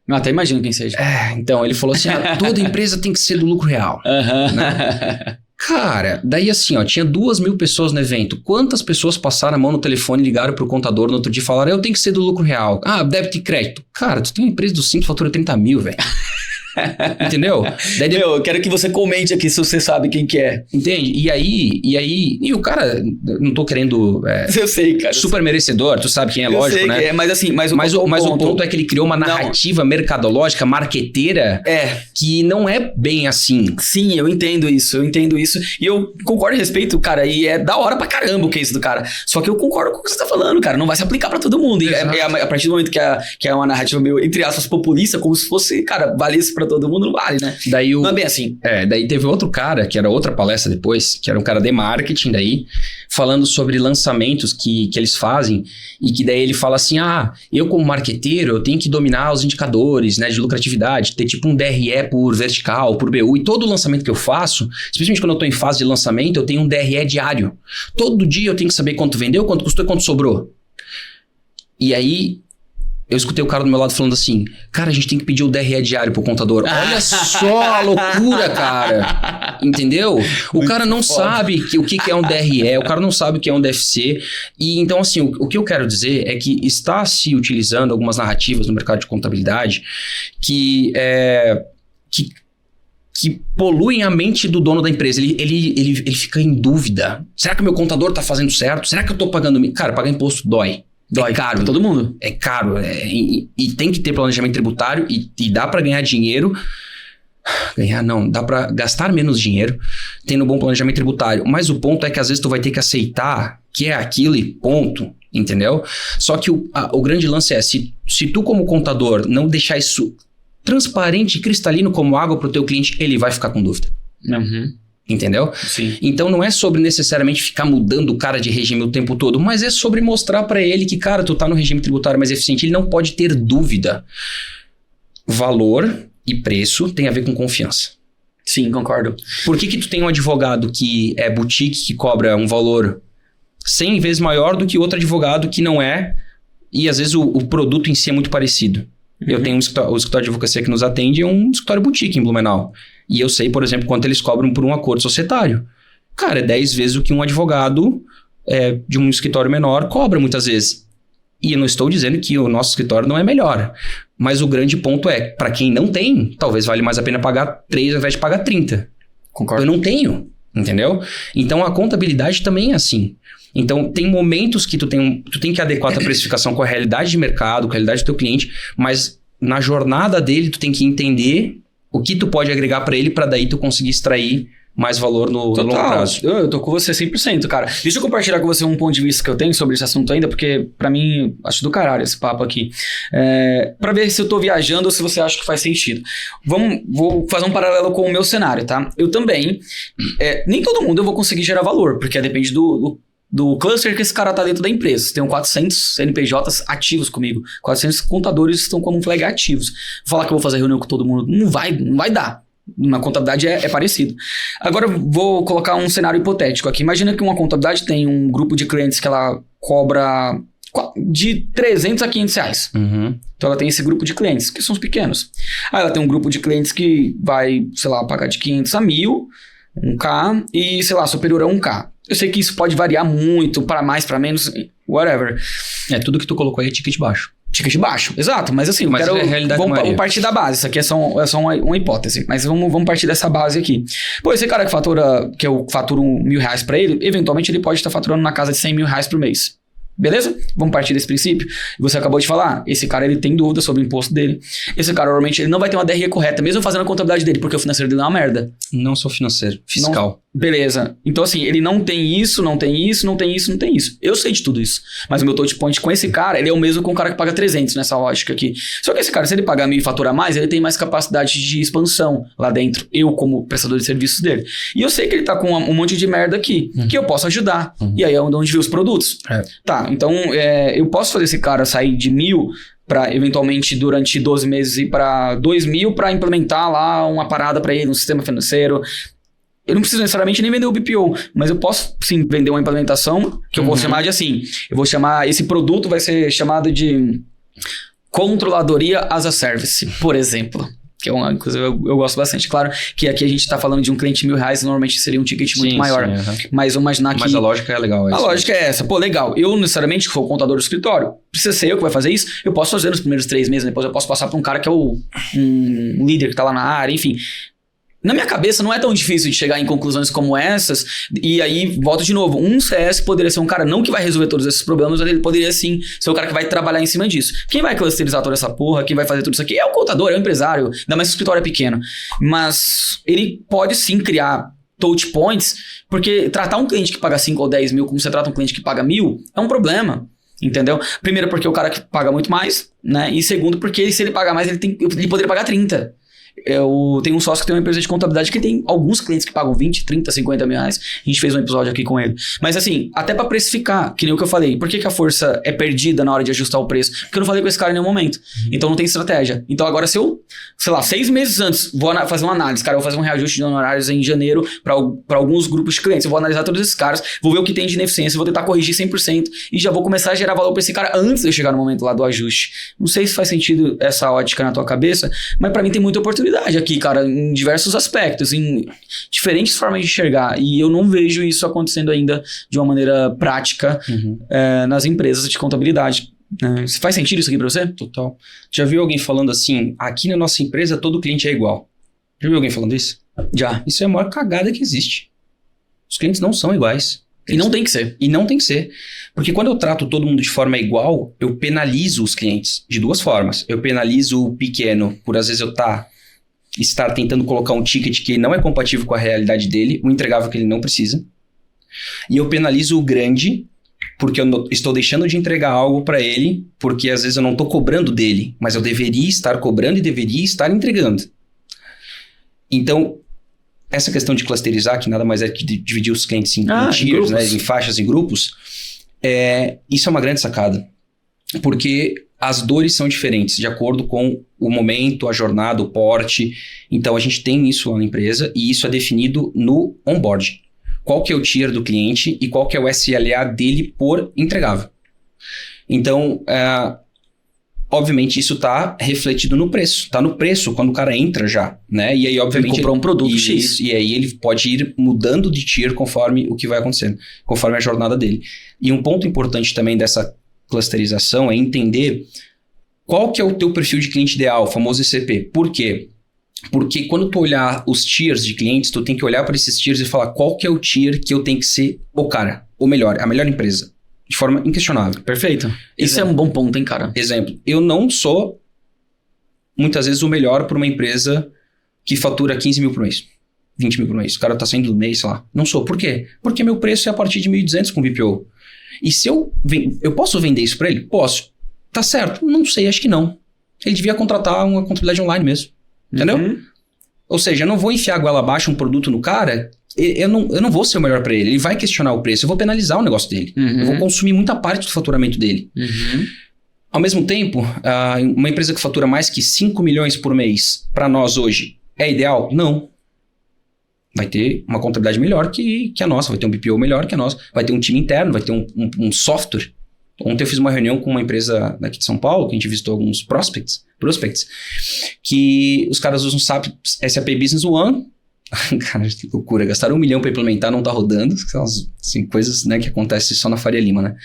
Eu até imagino quem seja. Então, ele falou assim, toda empresa tem que ser do lucro real. Né? Cara, daí assim, tinha 2.000 pessoas no evento. Quantas pessoas passaram a mão no telefone, ligaram pro contador no outro dia e falaram, eu tenho que ser do lucro real. Débito e crédito. Cara, tu tem uma empresa do Simples, fatura 30 mil, velho. Entendeu? Daí eu quero que você comente aqui se você sabe quem que é. Entende? E o cara, não tô querendo... eu sei, cara. Super merecedor, tu sabe quem é, lógico, né? É, mas assim... Mas o ponto é que ele criou uma narrativa mercadológica, marqueteira, que não é bem assim. Sim, eu entendo isso. E eu concordo e respeito, cara, e é da hora pra caramba o case do cara. Só que eu concordo com o que você tá falando, cara. Não vai se aplicar pra todo mundo. E a partir do momento que é uma narrativa meio, entre aspas, populista, como se fosse, cara, valesse pra todo mundo, não vale, né? Não é bem assim. Daí teve outro cara, que era outra palestra depois, que era um cara de marketing daí, falando sobre lançamentos que eles fazem, e que daí ele fala assim, eu como marqueteiro, eu tenho que dominar os indicadores, né, de lucratividade, ter tipo um DRE por vertical, por BU, e todo lançamento que eu faço, especialmente quando eu tô em fase de lançamento, eu tenho um DRE diário. Todo dia eu tenho que saber quanto vendeu, quanto custou e quanto sobrou. E aí... eu escutei o cara do meu lado falando assim, cara, a gente tem que pedir o DRE diário pro contador. Olha só a loucura, cara. Entendeu? O cara não sabe o que é um DRE, o cara não sabe o que é um DFC. E então, assim, o que eu quero dizer é que está se utilizando algumas narrativas no mercado de contabilidade que poluem a mente do dono da empresa. Ele fica em dúvida. Será que o meu contador tá fazendo certo? Será que eu tô pagando... Cara, pagar imposto dói. É caro. Todo mundo. É caro. E tem que ter planejamento tributário e dá pra ganhar dinheiro. Dá pra gastar menos dinheiro tendo um bom planejamento tributário. Mas o ponto é que às vezes tu vai ter que aceitar que é aquilo e ponto. Entendeu? Só que o grande lance é, se tu como contador não deixar isso transparente e cristalino como água pro teu cliente, ele vai ficar com dúvida. Uhum. Entendeu? Sim. Então não é sobre necessariamente ficar mudando o cara de regime o tempo todo, mas é sobre mostrar pra ele que, cara, tu tá no regime tributário mais eficiente, ele não pode ter dúvida. Valor e preço tem a ver com confiança. Sim, concordo. Por que tu tem um advogado que é boutique, que cobra um valor 100 vezes maior do que outro advogado que não é, e às vezes o produto em si é muito parecido? Eu tenho o escritório de advocacia que nos atende, é um escritório boutique em Blumenau. E eu sei, por exemplo, quanto eles cobram por um acordo societário. Cara, é 10 vezes o que um advogado de um escritório menor cobra muitas vezes. E eu não estou dizendo que o nosso escritório não é melhor. Mas o grande ponto é, para quem não tem, talvez vale mais a pena pagar 3 ao invés de pagar 30. Concordo. Eu não tenho, entendeu? Então a contabilidade também é assim. Então, tem momentos que tu tem que adequar a tua precificação com a realidade de mercado, com a realidade do teu cliente, mas na jornada dele, tu tem que entender o que tu pode agregar para ele, para daí tu conseguir extrair mais valor no longo prazo. Eu tô com você 100%, cara. Deixa eu compartilhar com você um ponto de vista que eu tenho sobre esse assunto ainda, porque pra mim, acho do caralho esse papo aqui. Pra ver se eu tô viajando ou se você acha que faz sentido. Vou fazer um paralelo com o meu cenário, tá? Eu também, nem todo mundo eu vou conseguir gerar valor, porque depende do cluster que esse cara tá dentro da empresa. Tem 400 CNPJs ativos comigo. 400 contadores estão como flag ativos. Vou falar que eu vou fazer reunião com todo mundo. Não vai dar. Na contabilidade é parecido. Agora eu vou colocar um cenário hipotético aqui. Imagina que uma contabilidade tem um grupo de clientes que ela cobra de 300 a 500 reais. Uhum. Então ela tem esse grupo de clientes, que são os pequenos. Aí ela tem um grupo de clientes que vai, sei lá, pagar de 500 a 1.000, 1K, e, sei lá, superior a 1K. Eu sei que isso pode variar muito, para mais, para menos, whatever. Tudo que tu colocou aí é ticket baixo. Ticket baixo, exato, mas assim, mas é a realidade vamos partir da base, isso aqui é só uma hipótese, mas vamos partir dessa base aqui. Pô, esse cara que eu faturo R$1.000 pra ele, eventualmente ele pode estar faturando na casa de R$100.000 por mês. Beleza? Vamos partir desse princípio. Você acabou de falar, esse cara ele tem dúvida sobre o imposto dele. Esse cara normalmente ele não vai ter uma DRE correta, mesmo fazendo a contabilidade dele, porque o financeiro dele é uma merda. Não sou financeiro, fiscal. Beleza. Então assim, ele não tem isso, não tem isso, não tem isso, não tem isso. Eu sei de tudo isso. Mas o meu touch point com esse cara, ele é o mesmo com o cara que paga 300 nessa lógica aqui. Só que esse cara, se ele pagar 1.000 e faturar mais, ele tem mais capacidade de expansão lá dentro. Eu como prestador de serviços dele. E eu sei que ele tá com um monte de merda aqui, que eu posso ajudar. E aí é onde vê os produtos. Tá, então eu posso fazer esse cara sair de 1.000 para eventualmente durante 12 meses ir para 2.000 para implementar lá uma parada para ele, um sistema financeiro. Eu não preciso necessariamente nem vender o BPO, mas eu posso sim vender uma implementação que eu vou chamar de assim. Eu vou chamar, esse produto vai ser chamado de Controladoria as a Service, por exemplo. Que é uma coisa que eu gosto bastante. Claro que aqui a gente está falando de um cliente de R$1.000, normalmente seria um ticket muito maior. Mas vamos imaginar que... Mas a lógica é legal. A lógica é essa. Pô, legal. Eu, necessariamente, que sou o contador do escritório, precisa ser eu que vai fazer isso. Eu posso fazer nos primeiros 3 meses, depois eu posso passar para um cara que é um líder que está lá na área, enfim... Na minha cabeça não é tão difícil de chegar em conclusões como essas, e aí, volto de novo, um CS poderia ser um cara não que vai resolver todos esses problemas, mas ele poderia sim ser o cara que vai trabalhar em cima disso. Quem vai clusterizar toda essa porra, quem vai fazer tudo isso aqui é o contador, é o empresário, ainda mais se o escritório é pequeno. Mas ele pode sim criar touch points, porque tratar um cliente que paga 5 ou 10 mil como você trata um cliente que paga 1.000 é um problema. Entendeu? Primeiro porque o cara que paga muito mais, né? E segundo porque se ele pagar mais, ele poderia pagar 30. Eu tenho um sócio que tem uma empresa de contabilidade que tem alguns clientes que pagam 20, 30, 50 mil reais. A gente fez um episódio aqui com ele. Mas assim, até pra precificar, que nem o que eu falei. Por que a força é perdida na hora de ajustar o preço? Porque eu não falei com esse cara em nenhum momento. Então não tem estratégia. Então agora se eu, sei lá, 6 meses antes, vou fazer uma análise. Cara, eu vou fazer um reajuste de honorários em janeiro pra alguns grupos de clientes. Eu vou analisar todos esses caras, vou ver o que tem de ineficiência, vou tentar corrigir 100% e já vou começar a gerar valor pra esse cara antes de eu chegar no momento lá do ajuste. Não sei se faz sentido essa ótica na tua cabeça, mas pra mim tem muita oportunidade aqui, cara, em diversos aspectos, em diferentes formas de enxergar, e eu não vejo isso acontecendo ainda de uma maneira prática nas empresas de contabilidade. Faz sentido isso aqui pra você? Total. Já viu alguém falando assim, aqui na nossa empresa todo cliente é igual? Já viu alguém falando isso? Já. Isso é a maior cagada que existe. Os clientes não são iguais. E não tem que ser. E não tem que ser. Porque quando eu trato todo mundo de forma igual, eu penalizo os clientes de 2 formas. Eu penalizo o pequeno por às vezes eu estar tentando colocar um ticket que não é compatível com a realidade dele, um entregável que ele não precisa. E eu penalizo o grande porque eu estou deixando de entregar algo para ele, porque às vezes eu não estou cobrando dele, mas eu deveria estar cobrando e deveria estar entregando. Então, essa questão de clusterizar, que nada mais é que dividir os clientes em tiers, né, em faixas e grupos, isso é uma grande sacada. Porque as dores são diferentes, de acordo com o momento, a jornada, o porte. Então, a gente tem isso lá na empresa e isso é definido no onboard. Qual que é o tier do cliente e qual que é o SLA dele por entregável. Então, obviamente, isso está refletido no preço. Está no preço quando o cara entra já, né? E aí, obviamente... Ele comprou um produto X. E aí, ele pode ir mudando de tier conforme o que vai acontecendo, conforme a jornada dele. E um ponto importante também dessa clusterização é entender qual que é o teu perfil de cliente ideal, o famoso ECP. Por quê? Porque quando tu olhar os tiers de clientes, tu tem que olhar para esses tiers e falar qual que é o tier que eu tenho que ser o cara, o melhor, a melhor empresa. De forma inquestionável. Perfeito. Isso é um bom ponto, hein, cara? Exemplo, eu não sou, muitas vezes, o melhor para uma empresa que fatura 15 mil por mês, 20 mil por mês. O cara tá saindo do mês, sei lá. Não sou. Por quê? Porque meu preço é a partir de 1.200 com VPO. E se eu posso vender isso para ele? Posso. Tá certo? Não sei, acho que não. Ele devia contratar uma contabilidade online mesmo. Entendeu? Ou seja, eu não vou enfiar a goela abaixo um produto no cara, eu não vou ser o melhor para ele. Ele vai questionar o preço, eu vou penalizar o negócio dele. Eu vou consumir muita parte do faturamento dele. Ao mesmo tempo, uma empresa que fatura mais que 5 milhões por mês, para nós hoje, é ideal? Não. Vai ter uma contabilidade melhor que a nossa, vai ter um BPO melhor que a nossa, vai ter um time interno, vai ter um software. Ontem eu fiz uma reunião com uma empresa daqui de São Paulo, que a gente visitou alguns prospects, que os caras usam SAP Business One. Cara, que loucura, gastaram 1 milhão para implementar, não tá rodando. São assim, coisas, né, que acontecem só na Faria Lima, né?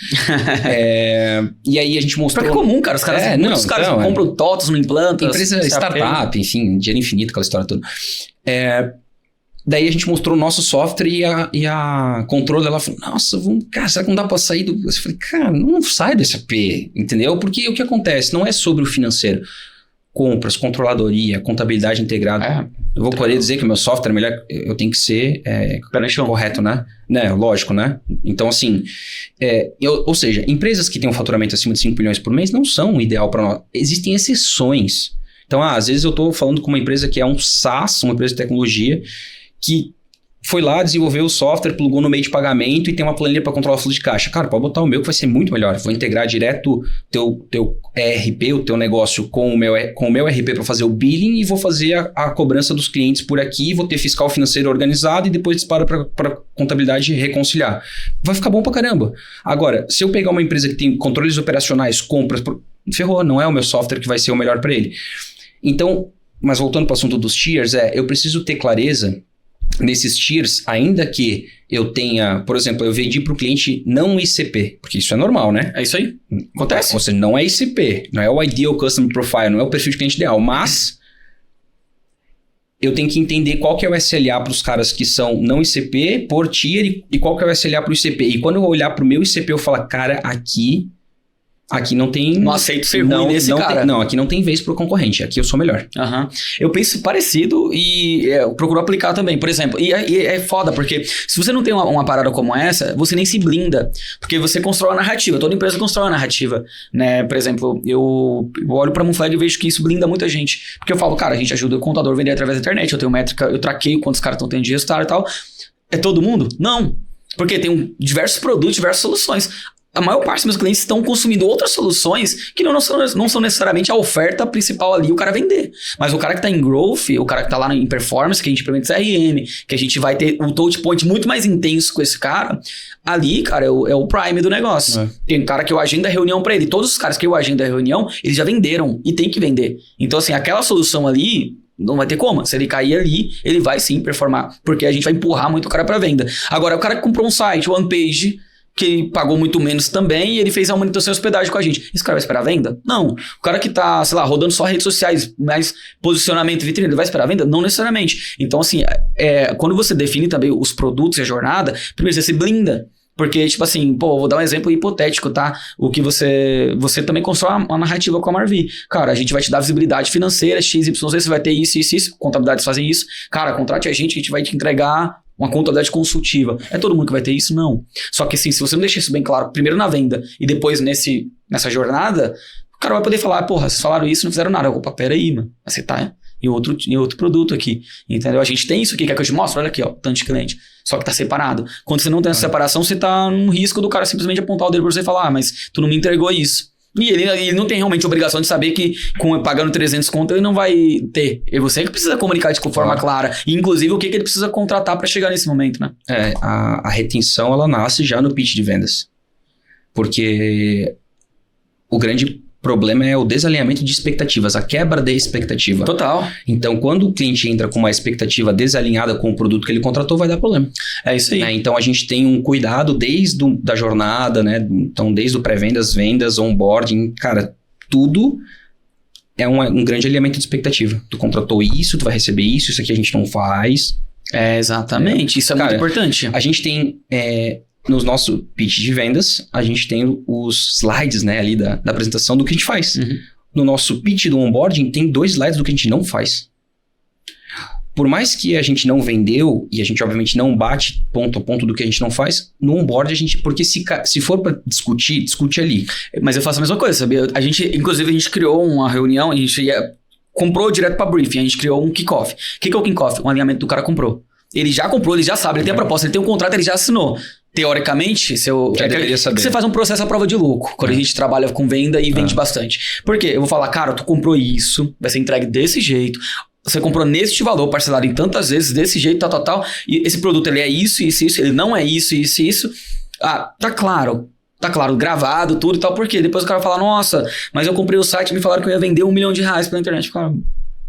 E aí a gente mostrou... Porque é comum, cara, os caras, muitos caras compram TOTOS, não implantam. Empresa startup, enfim, dinheiro infinito, aquela história toda. Daí a gente mostrou o nosso software e a controle, ela falou, nossa, cara, será que não dá pra sair do... Eu falei, cara, não sai do SAP, entendeu? Porque o que acontece não é sobre o financeiro. Compras, controladoria, contabilidade integrada. Eu vou poder dizer que o meu software é melhor, eu tenho que ser correto, né? Lógico, né? Então, assim, ou seja, empresas que têm um faturamento acima de 5 milhões por mês não são o ideal para nós. Existem exceções. Então, às vezes eu estou falando com uma empresa que é um SaaS, uma empresa de tecnologia, que foi lá, desenvolveu o software, plugou no meio de pagamento e tem uma planilha para controlar o fluxo de caixa. Cara, pode botar o meu que vai ser muito melhor. Vou integrar direto teu ERP, o teu negócio com o meu ERP para fazer o billing e vou fazer a cobrança dos clientes por aqui, vou ter fiscal financeiro organizado e depois dispara para contabilidade reconciliar. Vai ficar bom pra caramba. Agora, se eu pegar uma empresa que tem controles operacionais, compras, ferrou, não é o meu software que vai ser o melhor para ele. Então, mas voltando para o assunto dos tiers, eu preciso ter clareza nesses tiers, ainda que eu tenha, por exemplo, eu vendi para o cliente não ICP, porque isso é normal, né? É isso aí. Acontece. Ou seja, não é ICP, não é o Ideal Customer Profile, não é o perfil de cliente ideal, mas eu tenho que entender qual que é o SLA para os caras que são não ICP por tier e qual que é o SLA para o ICP. E quando eu olhar para o meu ICP, eu falar, cara, aqui não tem... Não aceito ser ruim nesse cara. Não, aqui não tem vez pro concorrente. Aqui eu sou melhor. Eu penso parecido e eu procuro aplicar também. Por exemplo, e é foda, porque se você não tem uma parada como essa, você nem se blinda. Porque você constrói a narrativa. Toda empresa constrói a narrativa. Né? Por exemplo, eu olho pra Moonflag e vejo que isso blinda muita gente. Porque eu falo, cara, a gente ajuda o contador a vender através da internet. Eu tenho métrica, eu traqueio quantos caras estão tendo de resultado e tal. É todo mundo? Não. Porque tem diversos produtos, diversas soluções. A maior parte dos meus clientes estão consumindo outras soluções que não são necessariamente a oferta principal ali, o cara vender. Mas o cara que está em growth, o cara que está lá em performance, que a gente implementa CRM, que a gente vai ter um touch point muito mais intenso com esse cara, ali, cara, é o prime do negócio. Tem cara que eu agendo a reunião para ele. Todos os caras que eu agendo a reunião, eles já venderam e tem que vender. Então, assim, aquela solução ali... Não vai ter como. Se ele cair ali, ele vai sim performar. Porque a gente vai empurrar muito o cara para venda. Agora, o cara que comprou um site, one page... que ele pagou muito menos também e ele fez a manutenção e hospedagem com a gente. Esse cara vai esperar a venda? Não. O cara que tá, sei lá, rodando só redes sociais, mais posicionamento vitrine, ele vai esperar a venda? Não necessariamente. Então, assim, quando você define também os produtos e a jornada, primeiro você se blinda. Porque, tipo assim, vou dar um exemplo hipotético, tá? O que você também constrói uma narrativa com a Marvi. Cara, a gente vai te dar visibilidade financeira, XYZ, você vai ter isso, contabilidades fazem isso. Cara, contrate a gente vai te entregar uma contabilidade consultiva. É todo mundo que vai ter isso? Não. Só que assim, se você não deixar isso bem claro, primeiro na venda e depois nessa jornada, o cara vai poder falar, porra, vocês falaram isso e não fizeram nada. Opa, peraí, mano. Você tá em outro produto aqui. Entendeu? A gente tem isso aqui, quer que eu te mostre? Olha aqui, ó, tanto de cliente. Só que tá separado. Quando você não tem essa separação, você tá num risco do cara simplesmente apontar o dedo pra você e falar, mas tu não me entregou isso. E ele não tem realmente obrigação de saber que pagando 300 conto ele não vai ter. É você que precisa comunicar de forma clara. E inclusive o que ele precisa contratar para chegar nesse momento, né? A retenção ela nasce já no pitch de vendas. Porque o grande problema é o desalinhamento de expectativas, a quebra de expectativa. Total. Então, quando o cliente entra com uma expectativa desalinhada com o produto que ele contratou, vai dar problema. É isso aí. Então, a gente tem um cuidado desde da jornada, né? Então, desde o pré-vendas, vendas, onboarding, cara, tudo é um grande alinhamento de expectativa. Tu contratou isso, tu vai receber isso aqui a gente não faz. Exatamente. Isso é muito importante. A gente tem... no nosso pitch de vendas, a gente tem os slides, né, ali da apresentação do que a gente faz. No nosso pitch do onboarding, tem 2 slides do que a gente não faz. Por mais que a gente não vendeu, e a gente obviamente não bate ponto a ponto do que a gente não faz, no onboard a gente... Porque se for para discutir, discute ali. Mas eu faço a mesma coisa, sabia? Inclusive, a gente criou uma reunião, a gente comprou direto para briefing, a gente criou um kickoff. O que é o kickoff? Um alinhamento do cara comprou. Ele já comprou, ele já sabe, ele tem a proposta, ele tem um contrato, ele já assinou. Teoricamente, deveria saber. Você faz um processo à prova de louco quando a gente trabalha com venda e vende bastante. Por quê? Eu vou falar, cara, tu comprou isso, vai ser entregue desse jeito, você comprou neste valor, parcelado em tantas vezes, desse jeito, tal, e esse produto ele é isso, ele não é isso, isso. Ah, tá claro, gravado, tudo e tal, por quê? Depois o cara vai falar, nossa, mas eu comprei o site e me falaram que eu ia vender R$1 milhão pela internet. Cara,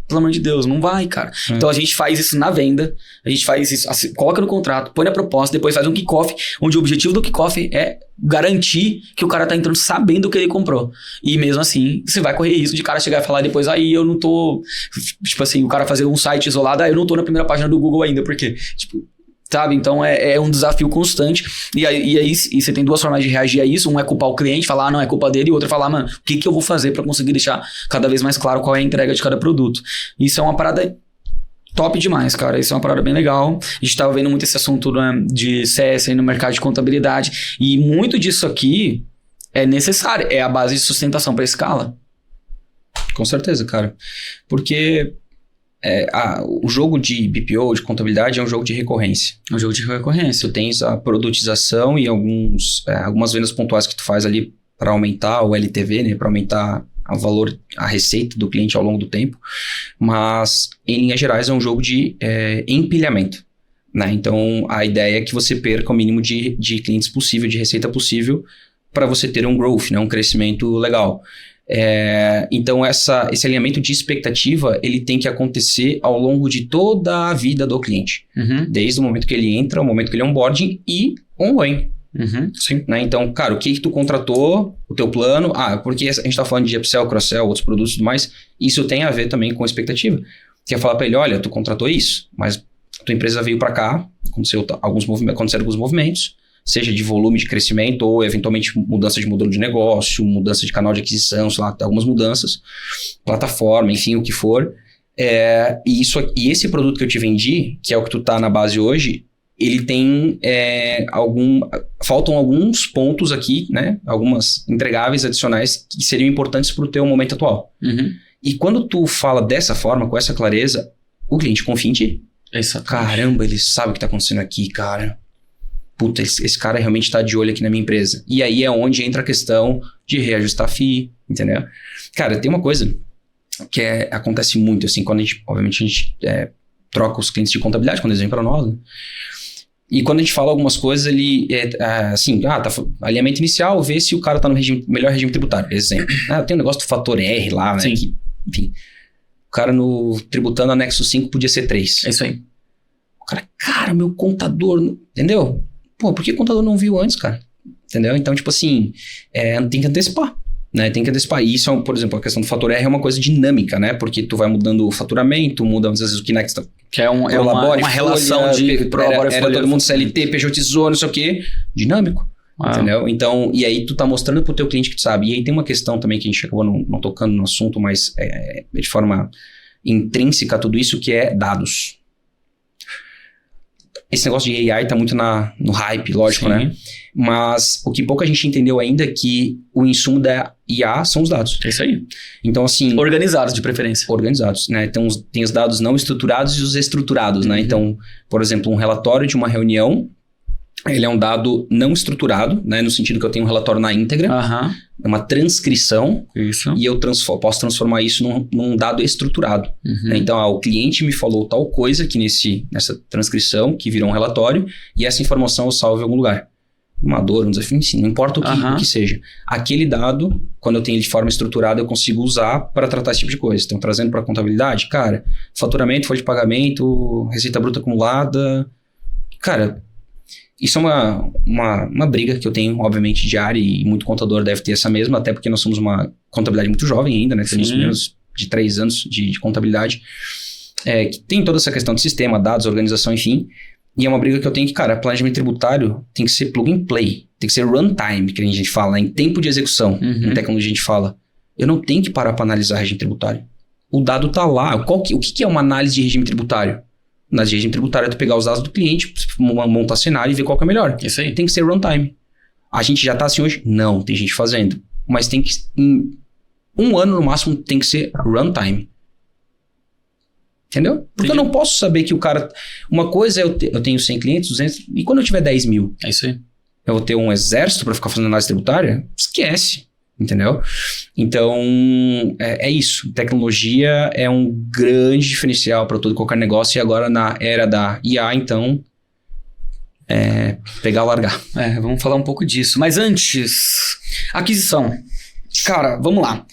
pelo amor de Deus, não vai, cara. Então a gente faz isso na venda, a gente faz isso, assim, coloca no contrato, põe na proposta, depois faz um kickoff, onde o objetivo do kickoff é garantir que o cara tá entrando sabendo o que ele comprou. E mesmo assim, você vai correr risco de cara chegar e falar depois, aí eu não tô... Tipo assim, o cara fazer um site isolado, eu não tô na primeira página do Google ainda, porque, tipo... Sabe? Então é um desafio constante. E aí você tem 2 formas de reagir a isso. Um é culpar o cliente, falar, não, é culpa dele. E outro é falar, mano, o que eu vou fazer pra conseguir deixar cada vez mais claro qual é a entrega de cada produto. Isso é uma parada top demais, cara. Isso é uma parada bem legal. A gente tava vendo muito esse assunto, né, de CS aí no mercado de contabilidade. E muito disso aqui é necessário. É a base de sustentação pra escala. Com certeza, cara. Porque... o jogo de BPO, de contabilidade, é um jogo de recorrência. É um jogo de recorrência. Tu tens a produtização e algumas vendas pontuais que tu faz ali para aumentar o LTV, né? Para aumentar o valor, a receita do cliente ao longo do tempo. Mas, em linhas gerais, é um jogo de empilhamento. Né? Então, a ideia é que você perca o mínimo de clientes possível, de receita possível, para você ter um growth, né? Um crescimento legal. Então, esse alinhamento de expectativa, ele tem que acontecer ao longo de toda a vida do cliente. Desde o momento que ele entra, o momento que ele é onboarding e ongoing. Sim. Né? Então, cara, o que tu contratou, o teu plano, porque a gente tá falando de upsell, cross-sell, outros produtos e tudo mais, isso tem a ver também com expectativa. Quer falar para ele, olha, tu contratou isso, mas a tua empresa veio para cá, aconteceram alguns movimentos, seja de volume de crescimento ou eventualmente mudança de modelo de negócio, mudança de canal de aquisição, sei lá, algumas mudanças, plataforma, enfim, o que for. E esse produto que eu te vendi, que é o que tu tá na base hoje, ele tem faltam alguns pontos aqui, né? Algumas entregáveis adicionais que seriam importantes para o teu momento atual. E quando tu fala dessa forma, com essa clareza, o cliente confia em ti. Exatamente. Caramba, ele sabe o que tá acontecendo aqui, cara. Puta, esse cara realmente tá de olho aqui na minha empresa. E aí é onde entra a questão de reajustar FII, entendeu? Cara, tem uma coisa que acontece muito, assim, quando a gente troca os clientes de contabilidade, quando eles vêm para nós, né? E quando a gente fala algumas coisas, ele alinhamento inicial, vê se o cara tá no melhor regime tributário, exemplo. Tem um negócio do fator R lá, né? Sim. Que, enfim, o cara no tributando anexo 5 podia ser 3. É isso aí. O cara, meu contador, entendeu? Pô, por que o contador não viu antes, cara? Entendeu? Então, tipo assim, tem que antecipar, né? Tem que antecipar. E isso, por exemplo, a questão do fator R é uma coisa dinâmica, né? Porque tu vai mudando o faturamento, muda às vezes o Kinect. Que é uma relação de prolabore era todo mundo CLT, PJ, não sei o quê. Dinâmico, entendeu? Então, e aí tu tá mostrando pro teu cliente que tu sabe. E aí tem uma questão também que a gente acabou não tocando no assunto, mas de forma intrínseca a tudo isso, que é dados. Esse negócio de AI tá muito no hype, lógico, né? Mas o que pouca gente entendeu ainda é que o insumo da IA são os dados. É isso aí. Então, assim... Organizados, de preferência. Organizados, né? Então, tem os dados não estruturados e os estruturados, né? Então, por exemplo, um relatório de uma reunião, ele é um dado não estruturado, né? No sentido que eu tenho um relatório na íntegra, é uma transcrição, e eu posso transformar isso num dado estruturado. Né? Então, o cliente me falou tal coisa aqui nessa transcrição, que virou um relatório, e essa informação eu salvo em algum lugar. Uma dor, um desafio, enfim, não importa o que seja. Aquele dado, quando eu tenho ele de forma estruturada, eu consigo usar para tratar esse tipo de coisa. Então, trazendo para a contabilidade, cara, faturamento, folha de pagamento, receita bruta acumulada. Cara, isso é uma briga que eu tenho, obviamente, diária, e muito contador deve ter essa mesma, até porque nós somos uma contabilidade muito jovem ainda, né? Temos menos de 3 anos de contabilidade, que tem toda essa questão de sistema, dados, organização, enfim. E é uma briga que eu tenho que, cara, planejamento tributário tem que ser plug and play, tem que ser runtime, que a gente fala, né? Em tempo de execução, em tecnologia a gente fala. Eu não tenho que parar para analisar regime tributário. O dado tá lá. O que é uma análise de regime tributário? Análise de regime tributário é tu pegar os dados do cliente, montar cenário e ver qual que é melhor. Isso aí. Tem que ser runtime. A gente já tá assim hoje? Não, tem gente fazendo. Mas tem que, em 1 ano no máximo, tem que ser runtime. Entendeu? Porque eu não posso saber que o cara... Uma coisa é eu tenho 100 clientes, 200... E quando eu tiver 10 mil? É isso aí. Eu vou ter um exército para ficar fazendo análise tributária? Esquece. Entendeu? Então, é isso. Tecnologia é um grande diferencial para todo e qualquer negócio. E agora, na era da IA, então... pegar e largar. Vamos falar um pouco disso. Mas antes... Aquisição. Cara, vamos lá.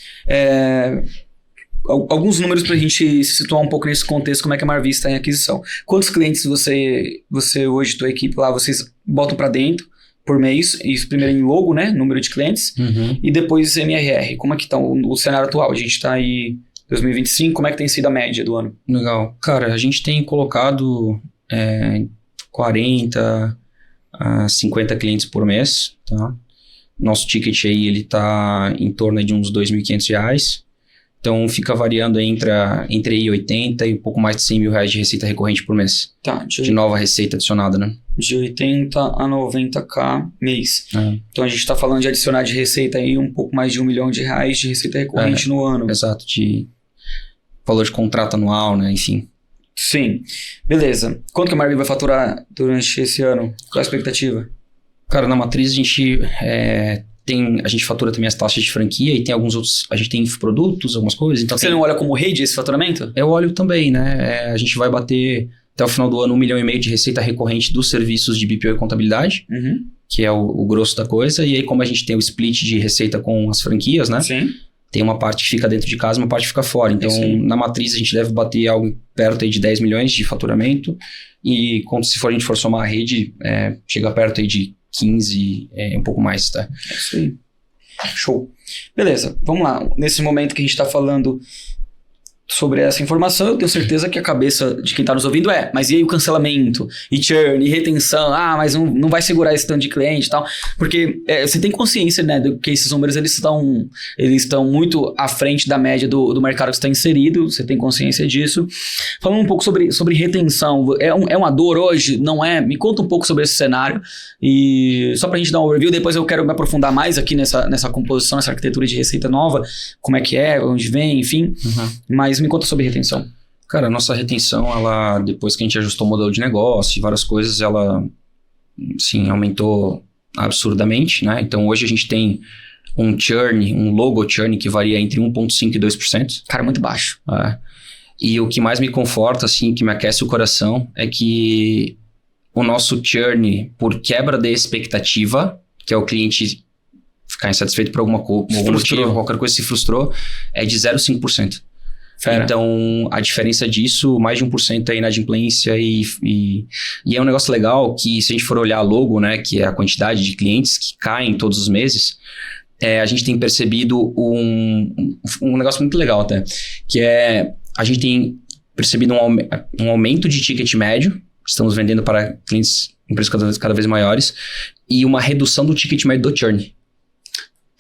Alguns números pra gente se situar um pouco nesse contexto, como é que a Marvi está em aquisição. Quantos clientes você hoje, tua equipe lá, vocês botam pra dentro por mês? Isso primeiro em logo, né? Número de clientes. E depois MRR. Como é que tá o cenário atual? A gente tá aí 2025, como é que tem sido a média do ano? Legal. Cara, a gente tem colocado 40 a 50 clientes por mês, tá? Nosso ticket aí, ele tá em torno de uns R$2.500. Então, fica variando entre 80 e um pouco mais de R$100.000 de receita recorrente por mês. Tá. De nova receita adicionada, né? De 80 a 90k mês. Então, a gente tá falando de adicionar de receita aí um pouco mais de R$1 milhão de receita recorrente no ano. Exato, de valor de contrato anual, né? Enfim. Sim. Beleza. Quanto que a Marvi vai faturar durante esse ano? Qual a expectativa? Cara, na matriz a gente a gente fatura também as taxas de franquia e tem alguns outros... A gente tem produtos, algumas coisas. Então você não olha como rede esse faturamento? Eu olho também, né? A gente vai bater até o final do ano 1,5 milhão de receita recorrente dos serviços de BPO e contabilidade, que é o grosso da coisa. E aí, como a gente tem o split de receita com as franquias, né? Sim. Tem uma parte que fica dentro de casa, uma parte que fica fora. Então, na matriz, a gente deve bater algo perto aí de 10 milhões de faturamento. E se a gente for somar a rede, chega perto aí de 15, um pouco mais, tá? É isso aí. Show. Beleza, vamos lá. Nesse momento que a gente está falando sobre essa informação, eu tenho certeza que a cabeça de quem está nos ouvindo mas e aí o cancelamento, e churn, e retenção, mas não vai segurar esse tanto de cliente e tal, porque você tem consciência, né, do que esses números eles estão muito à frente da média do mercado que está inserido, você tem consciência disso. Falando um pouco sobre retenção, é uma dor hoje? Não é? Me conta um pouco sobre esse cenário, e só para a gente dar um overview, depois eu quero me aprofundar mais aqui nessa composição, nessa arquitetura de receita nova, como é que onde vem, enfim, mas me conta sobre retenção. Cara, a nossa retenção, ela, depois que a gente ajustou o modelo de negócio e várias coisas, ela, sim, aumentou absurdamente, né? Então, hoje a gente tem um churn, um logo churn que varia entre 1,5% e 2%. Cara, muito baixo. E o que mais me conforta, assim, que me aquece o coração, é que o nosso churn, por quebra de expectativa, que é o cliente ficar insatisfeito por algum motivo, qualquer coisa se frustrou, é de 0,5%. Então, a diferença disso, mais de 1% é inadimplência e é um negócio legal que, se a gente for olhar a logo, né, que é a quantidade de clientes que caem todos os meses, a gente tem percebido um negócio muito legal até, que a gente tem percebido um aumento de ticket médio, estamos vendendo para clientes, empresas cada vez maiores, e uma redução do ticket médio do churn.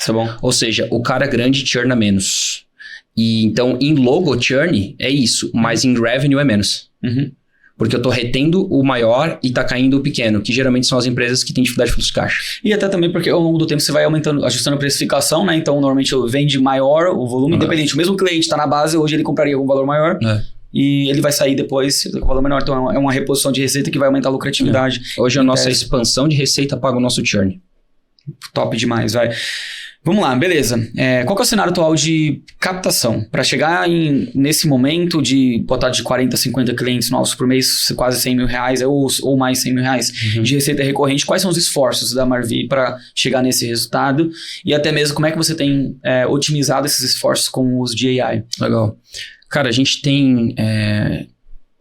Isso é bom. Ou seja, o cara grande churna menos. E então, em logo churn é isso, mas em revenue é menos. Porque eu tô retendo o maior e tá caindo o pequeno, que geralmente são as empresas que têm dificuldade de fluxo de caixa. E até também porque ao longo do tempo você vai aumentando, ajustando a precificação, né? Então, normalmente vende maior o volume, independente. O mesmo cliente tá na base, hoje ele compraria com um valor maior. E ele vai sair depois com valor menor. Então, é uma reposição de receita que vai aumentar a lucratividade. Hoje a nossa expansão de receita paga o nosso churn. Top demais, vai. Vamos lá, beleza. Qual que é o cenário atual de captação? Para chegar nesse momento de botar de 40 a 50 clientes novos por mês, quase 100 mil reais ou mais 100 mil reais de receita recorrente, quais são os esforços da Marvi para chegar nesse resultado? E até mesmo como é que você tem otimizado esses esforços com os de AI? Legal. Cara, a gente tem,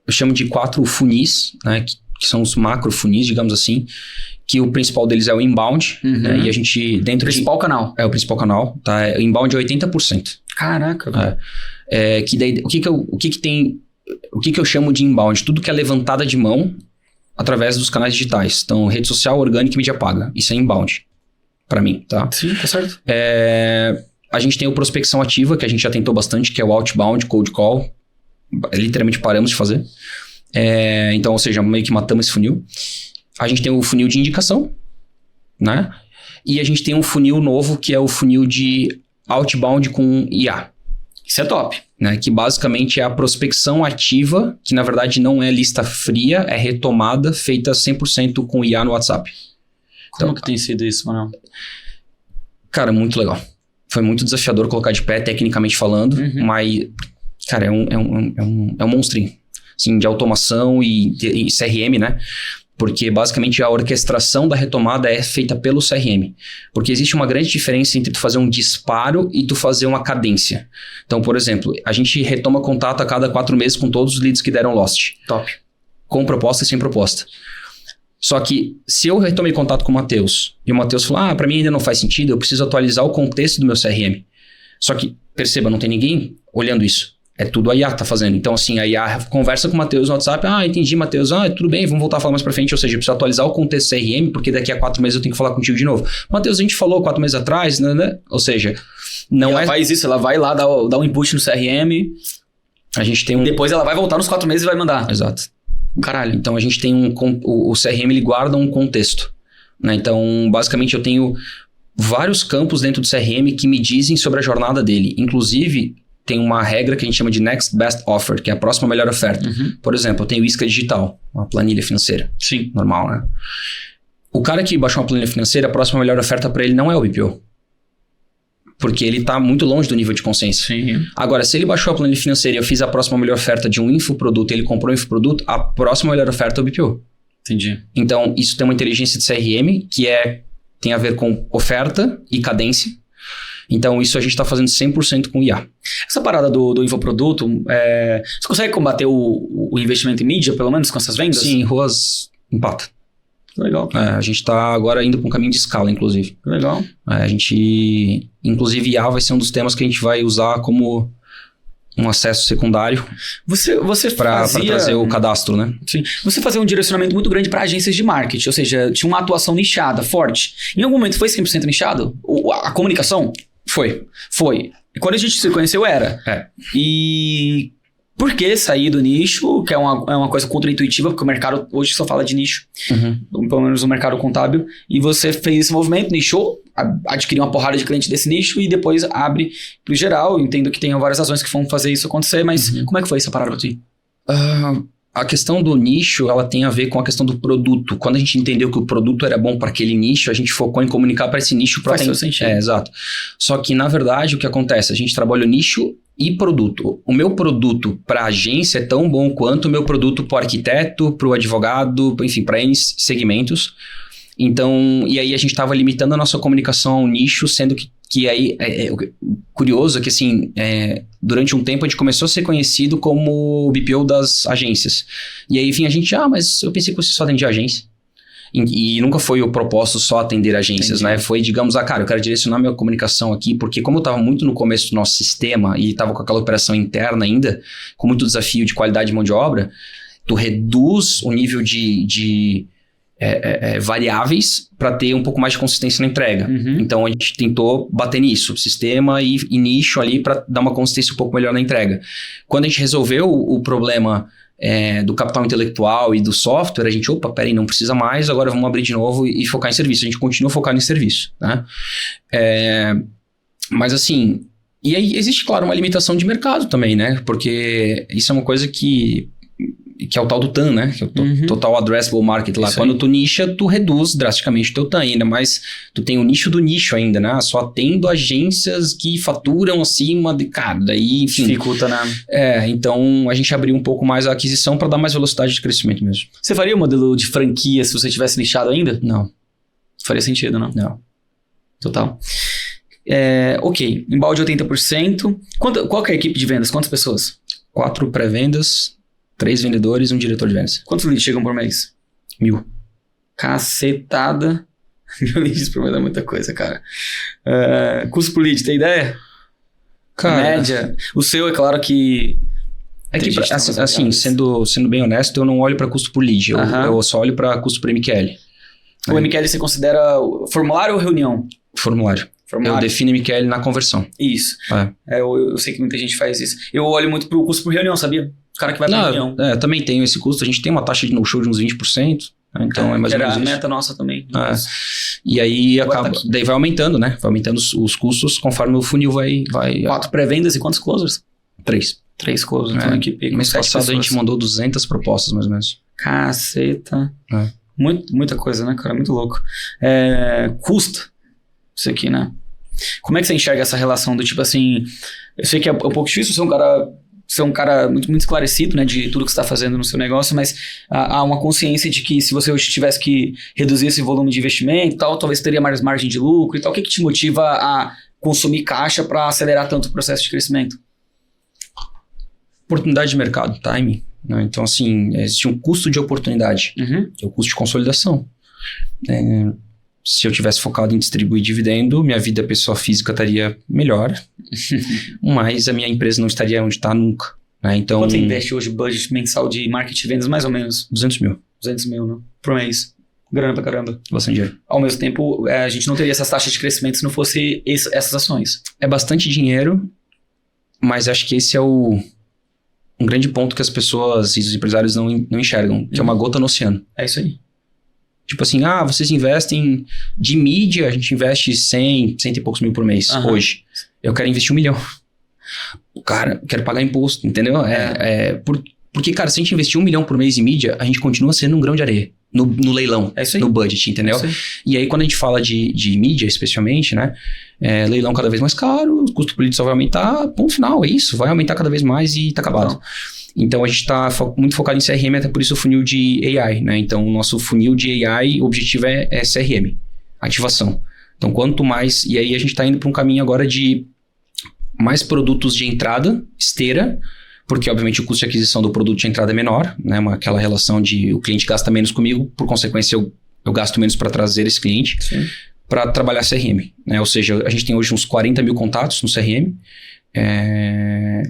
eu chamo de 4 funis, né, que são os macro funis, digamos assim, que o principal deles é o inbound, né, e a gente dentro principal canal. É o principal canal, tá? O inbound é 80%. Caraca. Que daí, o que eu chamo de inbound? Tudo que é levantada de mão através dos canais digitais. Então, rede social, orgânica e mídia paga. Isso é inbound, para mim, tá? Sim, tá certo. A gente tem o prospecção ativa, que a gente já tentou bastante, que é o outbound, cold call. Literalmente paramos de fazer. Então, ou seja, meio que matamos esse funil. A gente tem o funil de indicação, né? E a gente tem um funil novo, que é o funil de outbound com IA. Isso é top. Né? Que basicamente é a prospecção ativa, que na verdade não é lista fria, é retomada, feita 100% com IA no WhatsApp. Como que tem sido isso, Manuel? Cara, muito legal. Foi muito desafiador colocar de pé, tecnicamente falando, mas, cara, é um monstrinho, assim, de automação e CRM, né? Porque, basicamente, a orquestração da retomada é feita pelo CRM. Porque existe uma grande diferença entre tu fazer um disparo e tu fazer uma cadência. Então, por exemplo, a gente retoma contato a cada 4 meses com todos os leads que deram lost. Top. Com proposta e sem proposta. Só que, se eu retomei contato com o Matheus, e o Matheus falou, para mim ainda não faz sentido, eu preciso atualizar o contexto do meu CRM. Só que, perceba, não tem ninguém olhando isso. É tudo a IA que tá fazendo. Então, assim, a IA conversa com o Matheus no WhatsApp. Entendi, Matheus. Tudo bem, vamos voltar a falar mais pra frente. Ou seja, eu preciso atualizar o contexto CRM, porque daqui a 4 meses eu tenho que falar contigo de novo. Matheus, a gente falou 4 meses atrás, né? Ou seja, não ela faz isso, ela vai lá dar um input no CRM. A gente tem Depois ela vai voltar nos 4 meses e vai mandar. Exato. Caralho. Então, a gente tem o CRM, ele guarda um contexto, né? Então, basicamente, eu tenho vários campos dentro do CRM que me dizem sobre a jornada dele. Inclusive, tem uma regra que a gente chama de Next Best Offer, que é a próxima melhor oferta. Por exemplo, eu tenho o Isca Digital, uma planilha financeira. Sim. Normal, né? O cara que baixou uma planilha financeira, a próxima melhor oferta para ele não é o BPO. Porque ele tá muito longe do nível de consciência. Sim. Agora, se ele baixou a planilha financeira e eu fiz a próxima melhor oferta de um infoproduto e ele comprou um infoproduto, a próxima melhor oferta é o BPO. Entendi. Então, isso tem uma inteligência de CRM que tem a ver com oferta e cadência. Então, isso a gente está fazendo 100% com IA. Essa parada do infoproduto, você consegue combater o investimento em mídia, pelo menos, com essas vendas? Sim, ROAS empata. Legal. A gente está agora indo para um caminho de escala, inclusive. Legal. A gente, inclusive, IA vai ser um dos temas que a gente vai usar como um acesso secundário. Você para trazer o cadastro, né? Sim. Você fazia um direcionamento muito grande para agências de marketing, ou seja, tinha uma atuação nichada, forte. Em algum momento foi 100% nichado? A comunicação? Foi. E quando a gente se conheceu, era. E por que sair do nicho, que é uma coisa contraintuitiva, porque o mercado hoje só fala de nicho, pelo menos o mercado contábil, e você fez esse movimento, nichou, adquiriu uma porrada de cliente desse nicho e depois abre pro geral. Eu entendo que tem várias razões que vão fazer isso acontecer, mas como é que foi essa parada pra ti? A questão do nicho, ela tem a ver com a questão do produto. Quando a gente entendeu que o produto era bom para aquele nicho, a gente focou em comunicar para esse nicho. Faz seu sentido. Exato. Só que, na verdade, o que acontece? A gente trabalha o nicho e produto. O meu produto para agência é tão bom quanto o meu produto para o arquiteto, para o advogado, enfim, para N segmentos. Então, e aí a gente estava limitando a nossa comunicação ao nicho, sendo que aí, curioso é que assim, durante um tempo a gente começou a ser conhecido como o BPO das agências. E aí, enfim, a gente, mas eu pensei que você só atendia agência. E nunca foi o propósito só atender agências, né? Foi, digamos, cara, eu quero direcionar minha comunicação aqui, porque como eu estava muito no começo do nosso sistema e estava com aquela operação interna ainda, com muito desafio de qualidade de mão de obra, tu reduz o nível de variáveis para ter um pouco mais de consistência na entrega. Então, a gente tentou bater nisso, sistema e nicho ali para dar uma consistência um pouco melhor na entrega. Quando a gente resolveu o problema do capital intelectual e do software, a gente, peraí, não precisa mais, agora vamos abrir de novo e focar em serviço. A gente continua focado em serviço, né? Mas assim, e aí existe, claro, uma limitação de mercado também, né? Porque isso é uma coisa que é o tal do TAM, né? Que é o Total Addressable Market lá. Isso quando tu nicha, tu reduz drasticamente o teu TAM ainda, mas tu tem o nicho do nicho ainda, né? Só atendo agências que faturam acima de, cara, daí, enfim. Dificulta, né? Então a gente abriu um pouco mais a aquisição para dar mais velocidade de crescimento mesmo. Você faria o modelo de franquia se você tivesse nichado ainda? Não. Faria sentido, não? Não. Total. Ok, embalde 80%. Qual que é a equipe de vendas? Quantas pessoas? 4 pré-vendas, 3 vendedores e um diretor de vendas. Quantos leads chegam por mês? 1.000. Cacetada. 1.000 leads por mês é muita coisa, cara. Custo por lead, tem ideia? Cara, média. O seu, é claro que... assim, sendo bem honesto, eu não olho para custo por lead. Eu só olho para custo por MQL. O MQL você considera formulário ou reunião? Formulário. Eu defino MQL na conversão. Isso. Eu sei que muita gente faz isso. Eu olho muito pro custo por reunião, sabia? O cara que vai pra reunião. Também tenho esse custo. A gente tem uma taxa de no-show de uns 20%. Então é mais ou menos isso. A meta nossa também. E aí daí vai aumentando, né? Vai aumentando os custos conforme o funil vai... 4 pré-vendas e quantos closers? 3. 3 closers. Então, equipe, mês passado a gente mandou 200 propostas, mais ou menos. Caceta. Muita coisa, né, cara? Muito louco. Custo. Isso aqui, né? Como é que você enxerga essa relação do tipo assim... Eu sei que é um pouco difícil ser um cara muito, muito esclarecido, né, de tudo que você está fazendo no seu negócio, mas há uma consciência de que se você hoje tivesse que reduzir esse volume de investimento e tal, talvez teria mais margem de lucro e tal. O que te motiva a consumir caixa para acelerar tanto o processo de crescimento? Oportunidade de mercado, timing. Né? Então, assim, existe um custo de oportunidade, que é o custo de consolidação. Se eu tivesse focado em distribuir dividendo, minha vida pessoa física estaria melhor, mas a minha empresa não estaria onde está nunca. Né? Então, quanto você investe hoje budget mensal de marketing e vendas, mais ou menos? 200 mil. 200 mil, né? Por mês. Grana pra caramba. Bastante dinheiro. Ao mesmo tempo, a gente não teria essas taxas de crescimento se não fosse essas ações. É bastante dinheiro, mas acho que esse é um grande ponto que as pessoas e os empresários não enxergam, que é uma gota no oceano. É isso aí. Tipo assim, vocês investem de mídia, a gente investe 100 e poucos mil por mês hoje. Eu quero investir 1 milhão. Cara, eu quero pagar imposto, entendeu? Porque, cara, se a gente investir 1 milhão por mês em mídia, a gente continua sendo um grão de areia no leilão, no budget, entendeu? E aí, quando a gente fala de mídia, especialmente, né? Leilão cada vez mais caro, o custo por lead só vai aumentar, ponto final, é isso. Vai aumentar cada vez mais e tá acabado. Então, a gente está muito focado em CRM, até por isso o funil de AI, né? Então, o nosso funil de AI, o objetivo é CRM, ativação. Então, quanto mais... E aí a gente está indo para um caminho agora de mais produtos de entrada, esteira, porque, obviamente, o custo de aquisição do produto de entrada é menor, né? Aquela relação de o cliente gasta menos comigo, por consequência, eu gasto menos para trazer esse cliente para trabalhar CRM, né? Ou seja, a gente tem hoje uns 40 mil contatos no CRM,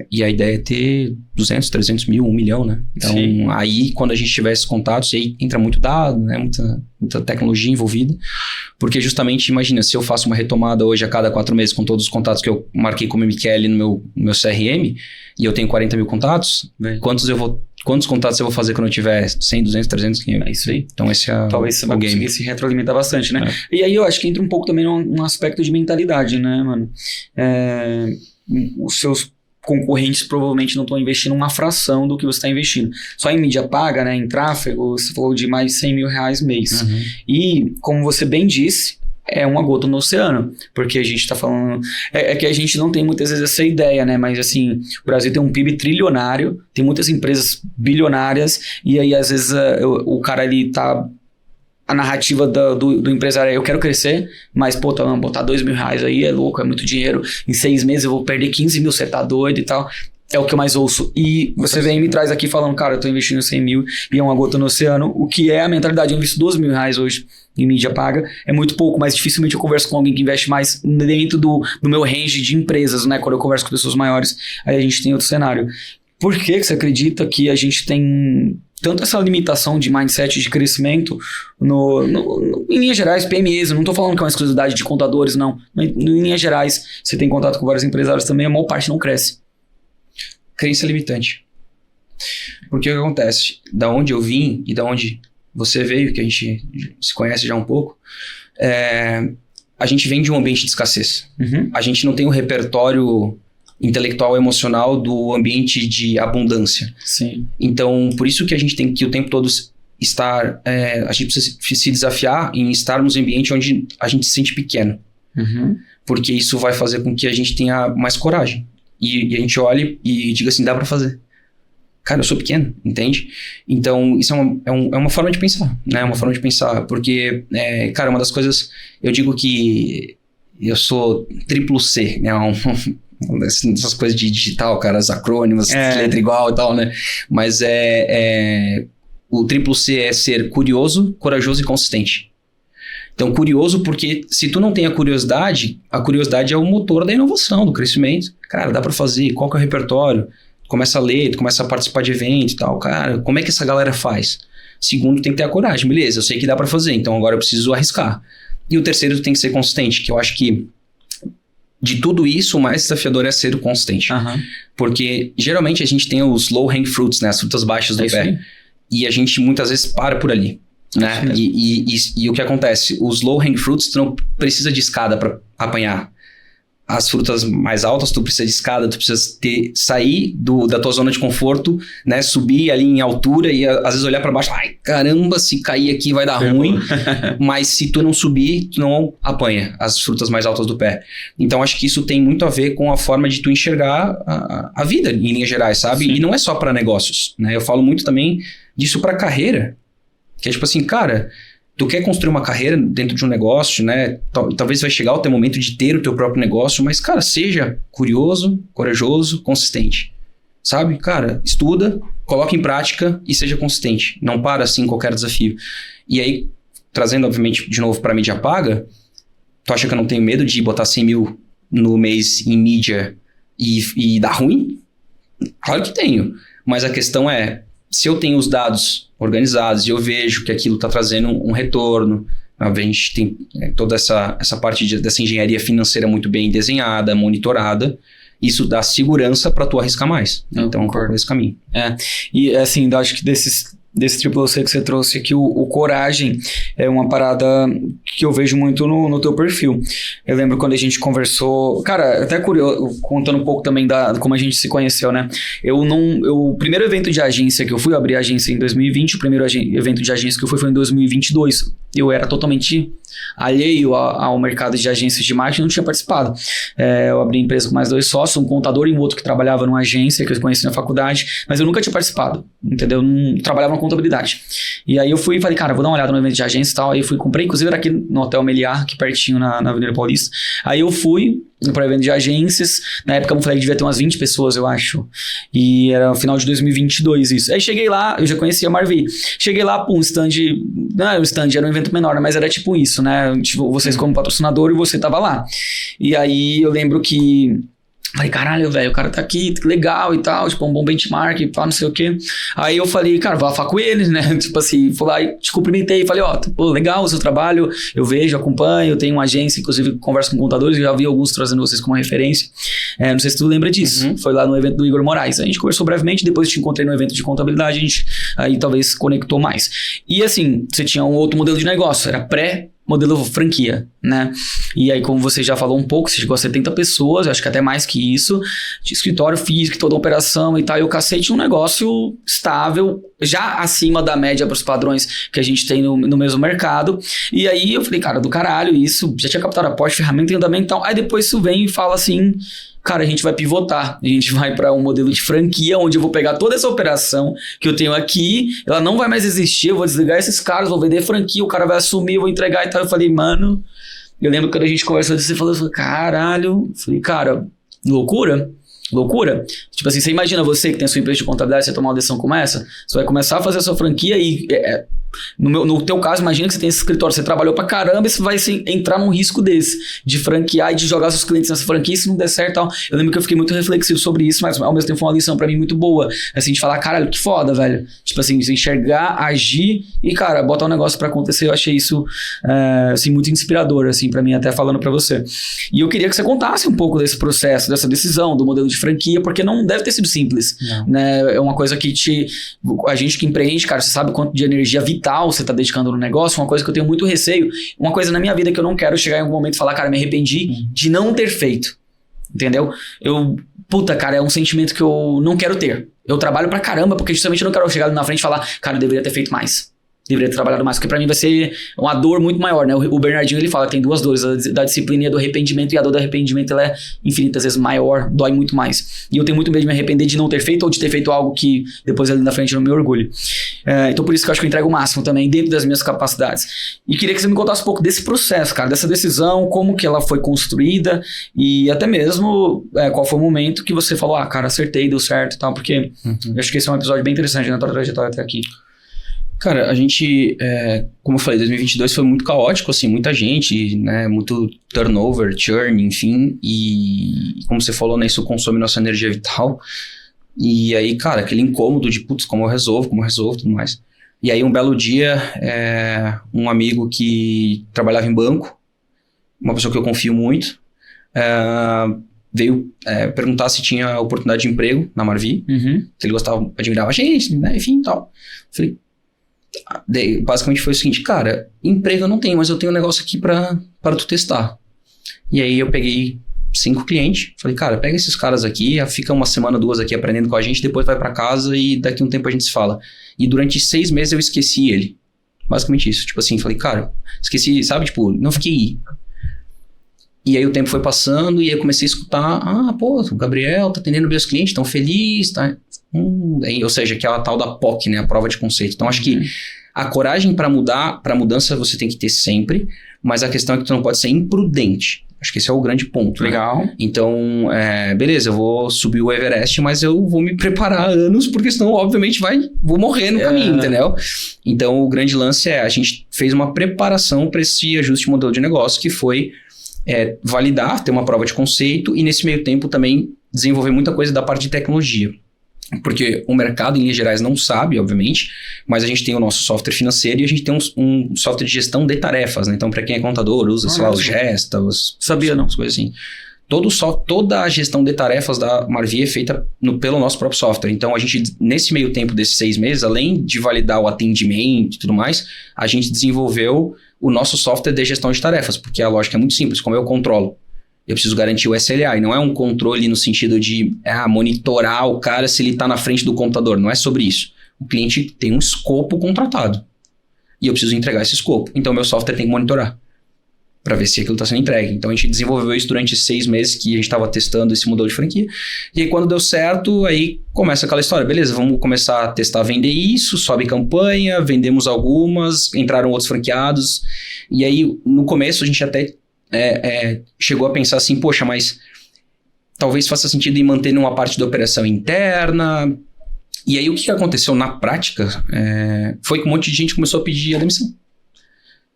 e a ideia é ter 200, 300 mil, 1 milhão, né? Então, aí, quando a gente tiver esses contatos, aí entra muito dado, né? Muita tecnologia envolvida, porque justamente, imagina, se eu faço uma retomada hoje a cada 4 meses com todos os contatos que eu marquei como MQL no meu CRM, e eu tenho 40 mil contatos, quantos contatos eu vou fazer quando eu tiver 100, 200, 300, 500? É isso aí. Então esse é talvez você vai conseguir se retroalimentar bastante, né? E aí eu acho que entra um pouco também num aspecto de mentalidade, né, mano? Os seus concorrentes provavelmente não estão investindo uma fração do que você está investindo. Só em mídia paga, né, em tráfego, você falou de mais de 100 mil reais mês. E, como você bem disse, é uma gota no oceano, porque a gente está falando... É que a gente não tem muitas vezes essa ideia, né? Mas assim, o Brasil tem um PIB trilionário, tem muitas empresas bilionárias, e aí às vezes o cara ali tá... A narrativa do empresário é: eu quero crescer, mas pô, botar 2 mil reais aí é louco, é muito dinheiro. Em 6 meses eu vou perder 15 mil, você tá doido e tal. É o que eu mais ouço. E você vem e me traz aqui falando: cara, eu tô investindo 100 mil e é uma gota no oceano. O que é a mentalidade? Eu invisto 12 mil reais hoje em mídia paga. É muito pouco, mas dificilmente eu converso com alguém que investe mais dentro do meu range de empresas, né? Quando eu converso com pessoas maiores, aí a gente tem outro cenário. Por que você acredita que a gente tem tanto essa limitação de mindset de crescimento em linhas gerais, PMEs, eu não estou falando que é uma exclusividade de contadores, não. Em linhas gerais, você tem contato com vários empresários também, a maior parte não cresce. Crença limitante. Porque o que acontece? Da onde eu vim e da onde você veio, que a gente se conhece já um pouco, a gente vem de um ambiente de escassez. A gente não tem o repertório intelectual, emocional do ambiente de abundância. Sim. Então, por isso que a gente tem que o tempo todo estar... a gente precisa se desafiar em estarmos em um ambiente onde a gente se sente pequeno. Porque isso vai fazer com que a gente tenha mais coragem. E a gente olhe e diga assim: dá pra fazer. Cara, eu sou pequeno, entende? Então, isso é uma forma de pensar, né? É uma forma de pensar. Porque, cara, uma das coisas... Eu digo que eu sou triplo C, né? Essas coisas de digital, cara, os acrônimos, letra igual e tal, né? Mas o triplo C é ser curioso, corajoso e consistente. Então, curioso porque se tu não tem a curiosidade é o motor da inovação, do crescimento. Cara, dá pra fazer, qual que é o repertório? Tu começa a ler, tu começa a participar de evento e tal. Cara, como é que essa galera faz? Segundo, tem que ter a coragem. Beleza, eu sei que dá pra fazer, então agora eu preciso arriscar. E o terceiro, tu tem que ser consistente, que eu acho que de tudo isso, o mais desafiador é ser consistente. Porque geralmente a gente tem os low-hanging fruits, né? As frutas baixas do pé. E a gente muitas vezes para por ali. Né? E o que acontece? Os low-hanging fruits, tu não precisa de escada para apanhar. As frutas mais altas, tu precisa de escada, tu precisa sair da tua zona de conforto, né? Subir ali em altura e às vezes olhar para baixo. Ai, caramba, se cair aqui vai dar ruim. Mas se tu não subir, tu não apanha as frutas mais altas do pé. Então, acho que isso tem muito a ver com a forma de tu enxergar a vida, em linhas gerais, sabe? Sim. E não é só para negócios, né? Eu falo muito também disso para carreira. Que é tipo assim, cara, tu quer construir uma carreira dentro de um negócio, né? Talvez vai chegar o teu momento de ter o teu próprio negócio, mas, cara, seja curioso, corajoso, consistente. Sabe? Cara, estuda, coloca em prática e seja consistente. Não para assim em qualquer desafio. E aí, trazendo, obviamente, de novo para mídia paga, tu acha que eu não tenho medo de botar 100 mil no mês em mídia e dar ruim? Claro que tenho. Mas a questão é, se eu tenho os dados organizados e eu vejo que aquilo está trazendo um retorno, a gente tem toda essa parte dessa engenharia financeira muito bem desenhada, monitorada, isso dá segurança para tu arriscar mais. Então, concordo esse caminho. E assim, eu acho que desse triplo C que você trouxe aqui, o coragem é uma parada que eu vejo muito no teu perfil. Eu lembro quando a gente conversou, cara, até curioso, contando um pouco também como a gente se conheceu, né? O primeiro evento de agência que eu fui, eu abri a agência em 2020, o primeiro evento de agência que eu fui foi em 2022. Eu era totalmente alheio ao mercado de agências de marketing, não tinha participado. Eu abri empresa com mais 2 sócios, um contador e um outro que trabalhava numa agência que eu conheci na faculdade, mas eu nunca tinha participado, entendeu? Não trabalhava na contabilidade. E aí eu fui e falei, cara, vou dar uma olhada no evento de agência e tal. Aí comprei, inclusive era aqui no Hotel Meliá, aqui pertinho na Avenida Paulista. Aí eu fui para o evento de agências. Na época eu falei que devia ter umas 20 pessoas, eu acho. E era no final de 2022 isso. Aí cheguei lá, eu já conhecia a Marvi. Cheguei lá, pum, stand... Não era um stand, era um evento menor, mas era tipo isso, né? Tipo, vocês como patrocinador e você tava lá. E aí eu lembro que... Falei, caralho, velho, o cara tá aqui, que legal e tal, tipo, um bom benchmark, pá, não sei o quê. Aí eu falei, cara, vou falar com eles, né? Tipo assim, fui lá e te cumprimentei, falei, ó, pô, legal o seu trabalho, eu vejo, acompanho, eu tenho uma agência, inclusive converso com contadores, já vi alguns trazendo vocês como referência. Não sei se tu lembra disso, foi lá no evento do Igor Moraes. A gente conversou brevemente, depois te encontrei no evento de contabilidade, a gente aí talvez conectou mais. E assim, você tinha um outro modelo de negócio, era modelo franquia, né? E aí, como você já falou um pouco, você chegou a 70 pessoas, acho que até mais que isso, de escritório físico, toda a operação e tal, e o cacete, um negócio estável, já acima da média para os padrões que a gente tem no mesmo mercado. E aí eu falei, cara, do caralho, isso, já tinha captado aporte, ferramenta e andamento e tal. Aí depois isso vem e fala assim... Cara, a gente vai pivotar, a gente vai para um modelo de franquia, onde eu vou pegar toda essa operação que eu tenho aqui, ela não vai mais existir, eu vou desligar esses caras, vou vender franquia, o cara vai assumir, eu vou entregar e tal. Eu falei, mano, eu lembro que quando a gente conversou disso, você falou, caralho, eu falei, cara, loucura? Tipo assim, você imagina você que tem a sua empresa de contabilidade, você tomar uma decisão como essa, você vai começar a fazer a sua franquia e... No teu caso, imagina que você tem esse escritório, você trabalhou pra caramba e você vai entrar num risco desse, de franquear e de jogar seus clientes nessa franquia, se não der certo e tal. Eu lembro que eu fiquei muito reflexivo sobre isso, mas ao mesmo tempo foi uma lição pra mim muito boa, assim, de falar, caralho, que foda, velho. Tipo assim, de enxergar, agir e, cara, botar um negócio pra acontecer. Eu achei isso, assim, muito inspirador, assim, pra mim, até falando pra você. E eu queria que você contasse um pouco desse processo, dessa decisão, do modelo de franquia, porque não deve ter sido simples, né? É uma coisa que a gente que empreende, cara, você sabe quanto de energia vital você tá dedicando no negócio, uma coisa que eu tenho muito receio, uma coisa na minha vida que eu não quero chegar em algum momento e falar, cara, me arrependi de não ter feito, entendeu? Puta, cara, é um sentimento que eu não quero ter. Eu trabalho pra caramba, porque justamente eu não quero chegar ali na frente e falar, cara, eu deveria ter feito mais. Deveria ter trabalhado mais, porque pra mim vai ser uma dor muito maior, né? O Bernardinho, ele fala que tem 2 dores, a da disciplina e a do arrependimento, e a dor do arrependimento, ela é infinitas vezes maior, dói muito mais. E eu tenho muito medo de me arrepender de não ter feito, ou de ter feito algo que depois ali na frente eu não me orgulho. Então por isso que eu acho que eu entrego o máximo também, dentro das minhas capacidades. E queria que você me contasse um pouco desse processo, cara, dessa decisão, como que ela foi construída, e até mesmo qual foi o momento que você falou, cara, acertei, deu certo e tal, porque eu acho que esse é um episódio bem interessante na tua trajetória até aqui. Cara, a gente, como eu falei, 2022 foi muito caótico, assim, muita gente, né, muito turnover, churn, enfim, e como você falou, né, isso consome nossa energia vital, e aí, cara, aquele incômodo de, putz, como eu resolvo, tudo mais. E aí, um belo dia, um amigo que trabalhava em banco, uma pessoa que eu confio muito, veio perguntar se tinha oportunidade de emprego na Marvi, se ele gostava, admirava a gente, né, enfim, e tal. Falei, basicamente foi o seguinte, cara, emprego eu não tenho, mas eu tenho um negócio aqui para tu testar. E aí eu peguei 5 clientes, falei, cara, pega esses caras aqui, fica 1 semana, 2 aqui aprendendo com a gente, depois vai para casa e daqui um tempo a gente se fala. E durante 6 meses eu esqueci ele. Basicamente isso, tipo assim, falei, cara, esqueci, sabe, tipo, não fiquei... E aí o tempo foi passando e aí eu comecei a escutar, pô, o Gabriel tá atendendo bem os clientes, tão feliz, tá... ou seja, aquela tal da POC, né, a prova de conceito. Então acho que a coragem para mudar, para mudança você tem que ter sempre, mas a questão é que tu não pode ser imprudente. Acho que esse é o grande ponto. Legal. Né? Então, beleza, eu vou subir o Everest, mas eu vou me preparar há anos, porque senão, obviamente, vou morrer no caminho, entendeu? Então, o grande lance a gente fez uma preparação para esse ajuste de modelo de negócio, que foi validar, ter uma prova de conceito e, nesse meio tempo, também desenvolver muita coisa da parte de tecnologia. Porque o mercado, em linhas gerais, não sabe, obviamente, mas a gente tem o nosso software financeiro e a gente tem um software de gestão de tarefas, né? Então, para quem é contador, usa, sei lá, os Gesta, Sabia, não? As coisas assim. Toda a gestão de tarefas da Marvi é feita pelo nosso próprio software. Então, a gente, nesse meio tempo desses 6 meses, além de validar o atendimento e tudo mais, a gente desenvolveu o nosso software de gestão de tarefas, porque a lógica é muito simples, como eu controlo. Eu preciso garantir o SLA, e não é um controle no sentido de monitorar o cara se ele está na frente do computador, não é sobre isso. O cliente tem um escopo contratado, e eu preciso entregar esse escopo, então meu software tem que monitorar. para ver se aquilo está sendo entregue. Então a gente desenvolveu isso durante 6 meses que a gente estava testando esse modelo de franquia. E aí quando deu certo, aí começa aquela história. Beleza, vamos começar a testar, vender isso, sobe campanha, vendemos algumas, entraram outros franqueados. E aí no começo a gente até chegou a pensar assim, poxa, mas talvez faça sentido em manter uma parte da operação interna. E aí o que aconteceu na prática foi que um monte de gente começou a pedir a demissão.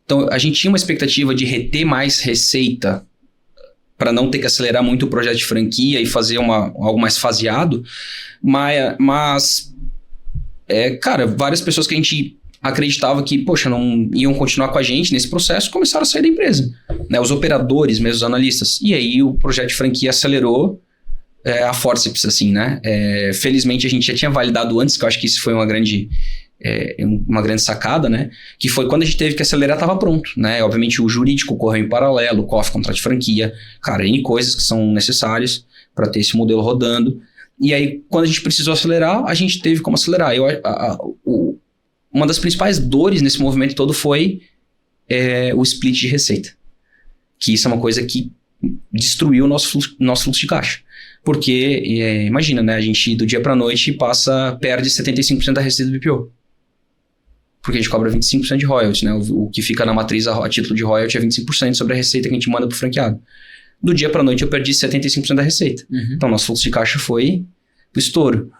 Então, a gente tinha uma expectativa de reter mais receita para não ter que acelerar muito o projeto de franquia e fazer algo mais faseado, mas cara, várias pessoas que a gente acreditava que, poxa, não iam continuar com a gente nesse processo, começaram a sair da empresa, né? Os operadores mesmo, os analistas. E aí o projeto de franquia acelerou a forceps, assim, né? Felizmente a gente já tinha validado antes, que eu acho que isso foi uma grande sacada, né? Que foi quando a gente teve que acelerar, estava pronto, né? Obviamente o jurídico correu em paralelo, o COF, contrato de franquia, cara, N coisas que são necessárias para ter esse modelo rodando. E aí, quando a gente precisou acelerar, a gente teve como acelerar. Uma das principais dores nesse movimento todo foi o split de receita. Que isso é uma coisa que destruiu o nosso fluxo de caixa. Porque, imagina, né? A gente do dia para noite perde 75% da receita do BPO. Porque a gente cobra 25% de royalties, né? O que fica na matriz a título de royalties é 25% sobre a receita que a gente manda pro franqueado. Do dia para noite eu perdi 75% da receita. Uhum. Então, nosso fluxo de caixa foi pro estouro.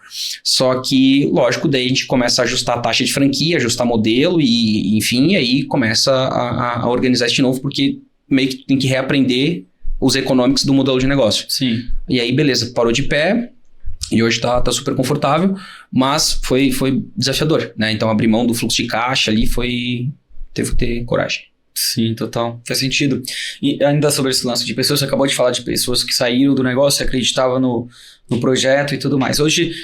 Só que, lógico, daí a gente começa a ajustar a taxa de franquia, ajustar modelo e, enfim, aí começa a organizar isso de novo, porque meio que tem que reaprender os econômicos do modelo de negócio. Sim. E aí, beleza, parou de pé e hoje tá super confortável, mas foi desafiador, né? Então, abrir mão do fluxo de caixa ali teve que ter coragem. Sim, total. Faz sentido. E ainda sobre esse lance de pessoas, você acabou de falar de pessoas que saíram do negócio, acreditavam no projeto e tudo mais. Hoje,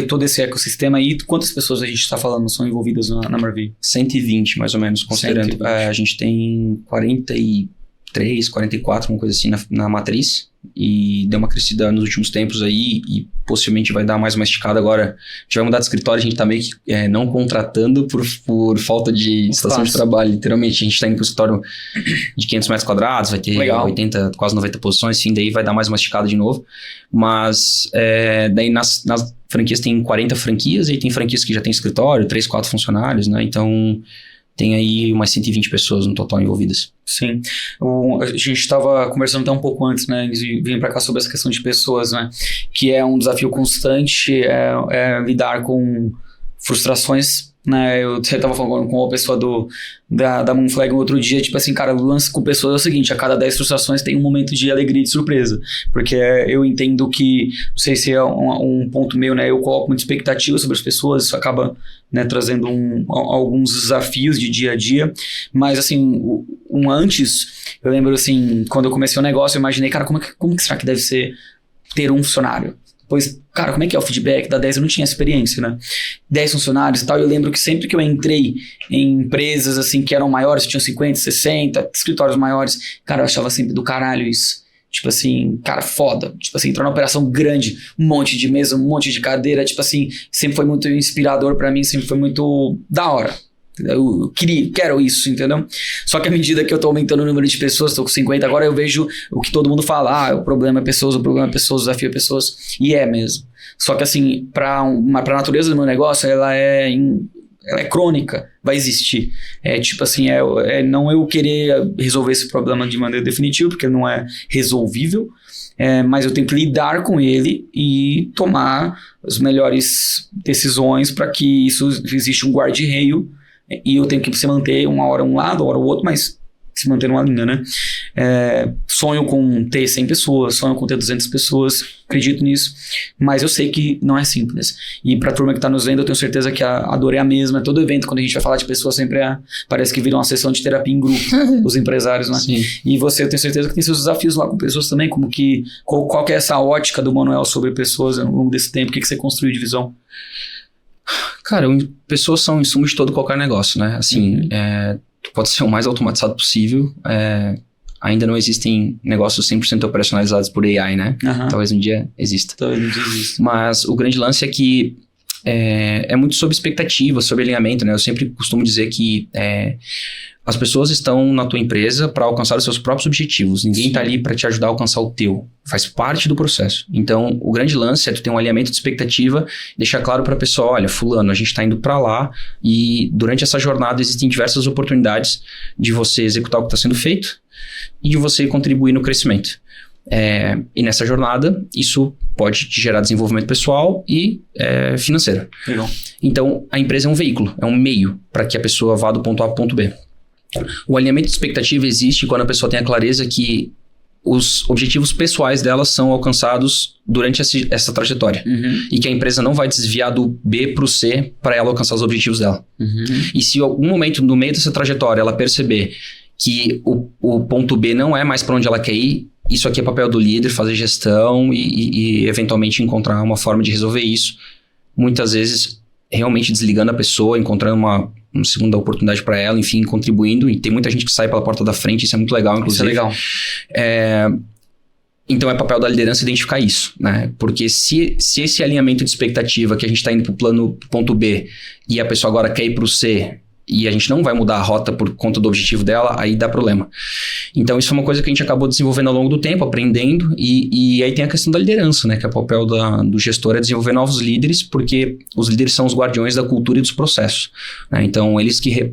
todo esse ecossistema aí, quantas pessoas a gente está falando são envolvidas na Marvi? 120, mais ou menos, considerando. 120. A gente tem 43, 44, uma coisa assim na matriz, e deu uma crescida nos últimos tempos aí, e possivelmente vai dar mais uma esticada agora. A gente vai mudar de escritório, a gente tá meio que não contratando por falta de estação de trabalho, literalmente. A gente tá indo pro escritório de 500 metros quadrados, vai ter 80, quase 90 posições, assim, daí vai dar mais uma esticada de novo. Mas daí nas franquias tem 40 franquias, e tem franquias que já tem escritório, 3, 4 funcionários, né? Então tem aí umas 120 pessoas no total envolvidas. Sim. A gente estava conversando até um pouco antes, né? E vim para cá sobre essa questão de pessoas, né? Que é um desafio constante, lidar com frustrações, né? Eu estava falando com uma pessoa da Moonflag um outro dia, tipo assim, cara, o lance com pessoas é o seguinte: a cada 10 frustrações tem um momento de alegria e de surpresa. Porque eu entendo que, não sei se é um ponto meu, né? Eu coloco muita expectativa sobre as pessoas, isso acaba, né, trazendo alguns desafios de dia a dia. Mas, assim, antes, eu lembro, assim, quando eu comecei o negócio, eu imaginei, cara, como que será que deve ser ter um funcionário? Pois, cara, como é que é o feedback? Da 10 eu não tinha experiência, né? 10 funcionários e tal. Eu lembro que sempre que eu entrei em empresas, assim, que eram maiores, tinham 50, 60, escritórios maiores, cara, eu achava sempre do caralho isso. Tipo assim, cara, foda. Tipo assim, entrou na operação grande, um monte de mesa, um monte de cadeira. Tipo assim, sempre foi muito inspirador pra mim, sempre foi muito da hora. Eu quero isso, entendeu? Só que à medida que eu tô aumentando o número de pessoas, tô com 50, agora eu vejo o que todo mundo fala: o problema é pessoas, o desafio é pessoas. E é mesmo. Só que assim, pra natureza do meu negócio, ela é crônica, vai existir. Tipo assim, não eu querer resolver esse problema de maneira definitiva, porque não é resolvível, mas eu tenho que lidar com ele e tomar as melhores decisões para que isso exista um guarda-reio. E eu tenho que se manter uma hora um lado, uma hora o outro, mas se manter numa linha, né? Sonho com ter 100 pessoas, sonho com ter 200 pessoas, acredito nisso, mas eu sei que não é simples. E pra turma que tá nos vendo, eu tenho certeza que a dor é a mesma. Todo evento, quando a gente vai falar de pessoas, sempre parece que vira uma sessão de terapia em grupo, os empresários, né? Sim. E você, eu tenho certeza que tem seus desafios lá com pessoas também, qual que é essa ótica do Manuel sobre pessoas ao longo desse tempo? O que você construiu de visão? Cara, pessoas são insumo de todo qualquer negócio, né? Assim, pode ser o mais automatizado possível. Ainda não existem negócios 100% operacionalizados por AI, né? Talvez um dia exista. Talvez um dia exista. Mas o grande lance é que é muito sobre expectativa, sobre alinhamento, né? Eu sempre costumo dizer que as pessoas estão na tua empresa para alcançar os seus próprios objetivos. Ninguém está ali para te ajudar a alcançar o teu. Faz parte do processo. Então, o grande lance é tu ter um alinhamento de expectativa, deixar claro para a pessoa, olha, fulano, a gente está indo para lá e durante essa jornada existem diversas oportunidades de você executar o que está sendo feito e de você contribuir no crescimento. E nessa jornada, isso pode te gerar desenvolvimento pessoal e financeiro. Legal. Então, a empresa é um veículo, é um meio para que a pessoa vá do ponto A para o ponto B. O alinhamento de expectativa existe quando a pessoa tem a clareza que os objetivos pessoais dela são alcançados durante essa trajetória. E que a empresa não vai desviar do B para o C para ela alcançar os objetivos dela. E se em algum momento, no meio dessa trajetória, ela perceber que o ponto B não é mais para onde ela quer ir, isso aqui é papel do líder, fazer gestão e eventualmente encontrar uma forma de resolver isso. Muitas vezes, realmente desligando a pessoa, encontrando uma segunda oportunidade para ela, enfim, contribuindo. E tem muita gente que sai pela porta da frente, isso é muito legal, inclusive. Isso é legal. Então, é papel da liderança identificar isso, né? Porque se esse alinhamento de expectativa que a gente está indo para o ponto B e a pessoa agora quer ir para o C e a gente não vai mudar a rota por conta do objetivo dela, aí dá problema. Então, isso é uma coisa que a gente acabou desenvolvendo ao longo do tempo, aprendendo, e aí tem a questão da liderança, né? Que é o papel do gestor é desenvolver novos líderes, porque os líderes são os guardiões da cultura e dos processos, né? Então, eles que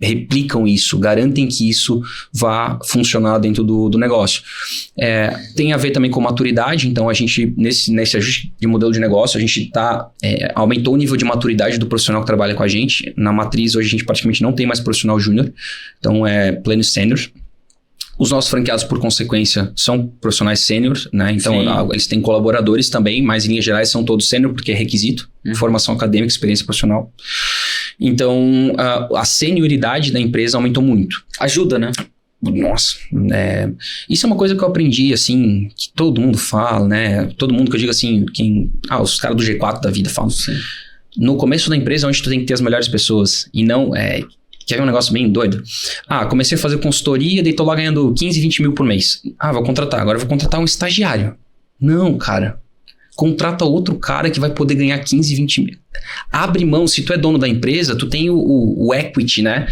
replicam isso, garantem que isso vá funcionar dentro do negócio. Tem a ver também com maturidade, então a gente, nesse ajuste de modelo de negócio, a gente aumentou o nível de maturidade do profissional que trabalha com a gente. Na matriz, hoje a gente praticamente não tem mais profissional júnior, então é pleno sênior. Os nossos franqueados, por consequência, são profissionais sênior, né? Então, eles têm colaboradores também, mas em linhas gerais são todos sênior, porque é requisito. Formação acadêmica, experiência profissional. Então, a senioridade da empresa aumentou muito. Ajuda, né? Nossa, isso é uma coisa que eu aprendi, assim, que todo mundo fala, né? Todo mundo que eu digo assim, os caras do G4 da vida falam assim. No começo da empresa é onde tu tem que ter as melhores pessoas e não... Quer ver um negócio bem doido? Comecei a fazer consultoria, daí tô lá ganhando 15, 20 mil por mês. Vou contratar. Agora eu vou contratar um estagiário. Não, cara. Contrata outro cara que vai poder ganhar 15, 20 mil. Abre mão. Se tu é dono da empresa, tu tem o equity, né?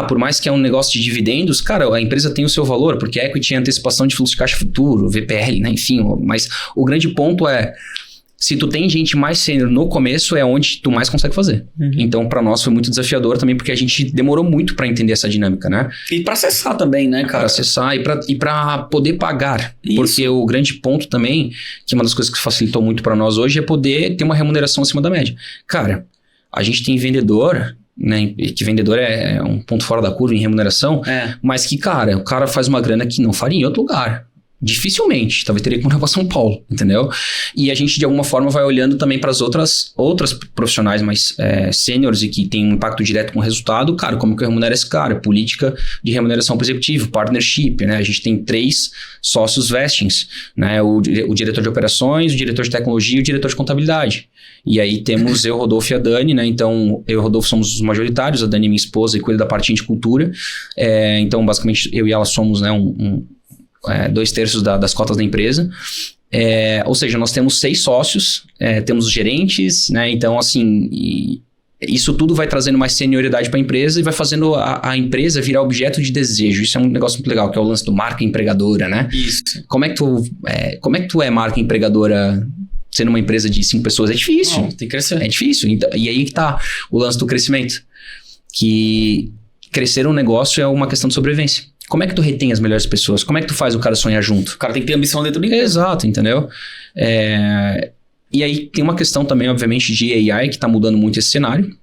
Por mais que é um negócio de dividendos, cara, a empresa tem o seu valor, porque equity é antecipação de fluxo de caixa futuro, VPL, né? Enfim, mas o grande ponto é... Se tu tem gente mais sênior no começo, é onde tu mais consegue fazer. Então, para nós foi muito desafiador também, porque a gente demorou muito para entender essa dinâmica, né? E para acessar também, né, cara? Para acessar e para poder pagar. Isso. Porque o grande ponto também, que uma das coisas que facilitou muito para nós hoje, é poder ter uma remuneração acima da média. Cara, a gente tem vendedor... Né, que vendedor é um ponto fora da curva em remuneração, mas que, cara, o cara faz uma grana que não faria em outro lugar. Dificilmente, talvez teria que mudar para São Paulo, entendeu? E a gente de alguma forma vai olhando também para as outras profissionais mais sêniores e que tem um impacto direto com o resultado. Cara, como que eu remunero esse cara? Política de remuneração para o executivo, partnership, né? A gente tem 3 sócios vestings, né? O diretor de operações, o diretor de tecnologia e o diretor de contabilidade. E aí temos eu, Rodolfo e a Dani, né? Então, eu e o Rodolfo somos os majoritários, a Dani é minha esposa e cuida da parte de cultura. Então, basicamente, eu e ela somos, né, 2/3 das cotas da empresa. Ou seja, nós temos 6 sócios, temos os gerentes, né? Então, assim, isso tudo vai trazendo mais senioridade para a empresa e vai fazendo a empresa virar objeto de desejo. Isso é um negócio muito legal, que é o lance do marca empregadora, né? Isso. Como é que tu é marca empregadora sendo uma empresa de 5 pessoas? É difícil. Não, tem que crescer. É difícil. Então, e aí que tá o lance do crescimento. Que crescer um negócio é uma questão de sobrevivência. Como é que tu retém as melhores pessoas? Como é que tu faz o cara sonhar junto? O cara tem que ter ambição dentro dele. Exato, entendeu? E aí tem uma questão também, obviamente, de AI, que está mudando muito esse cenário,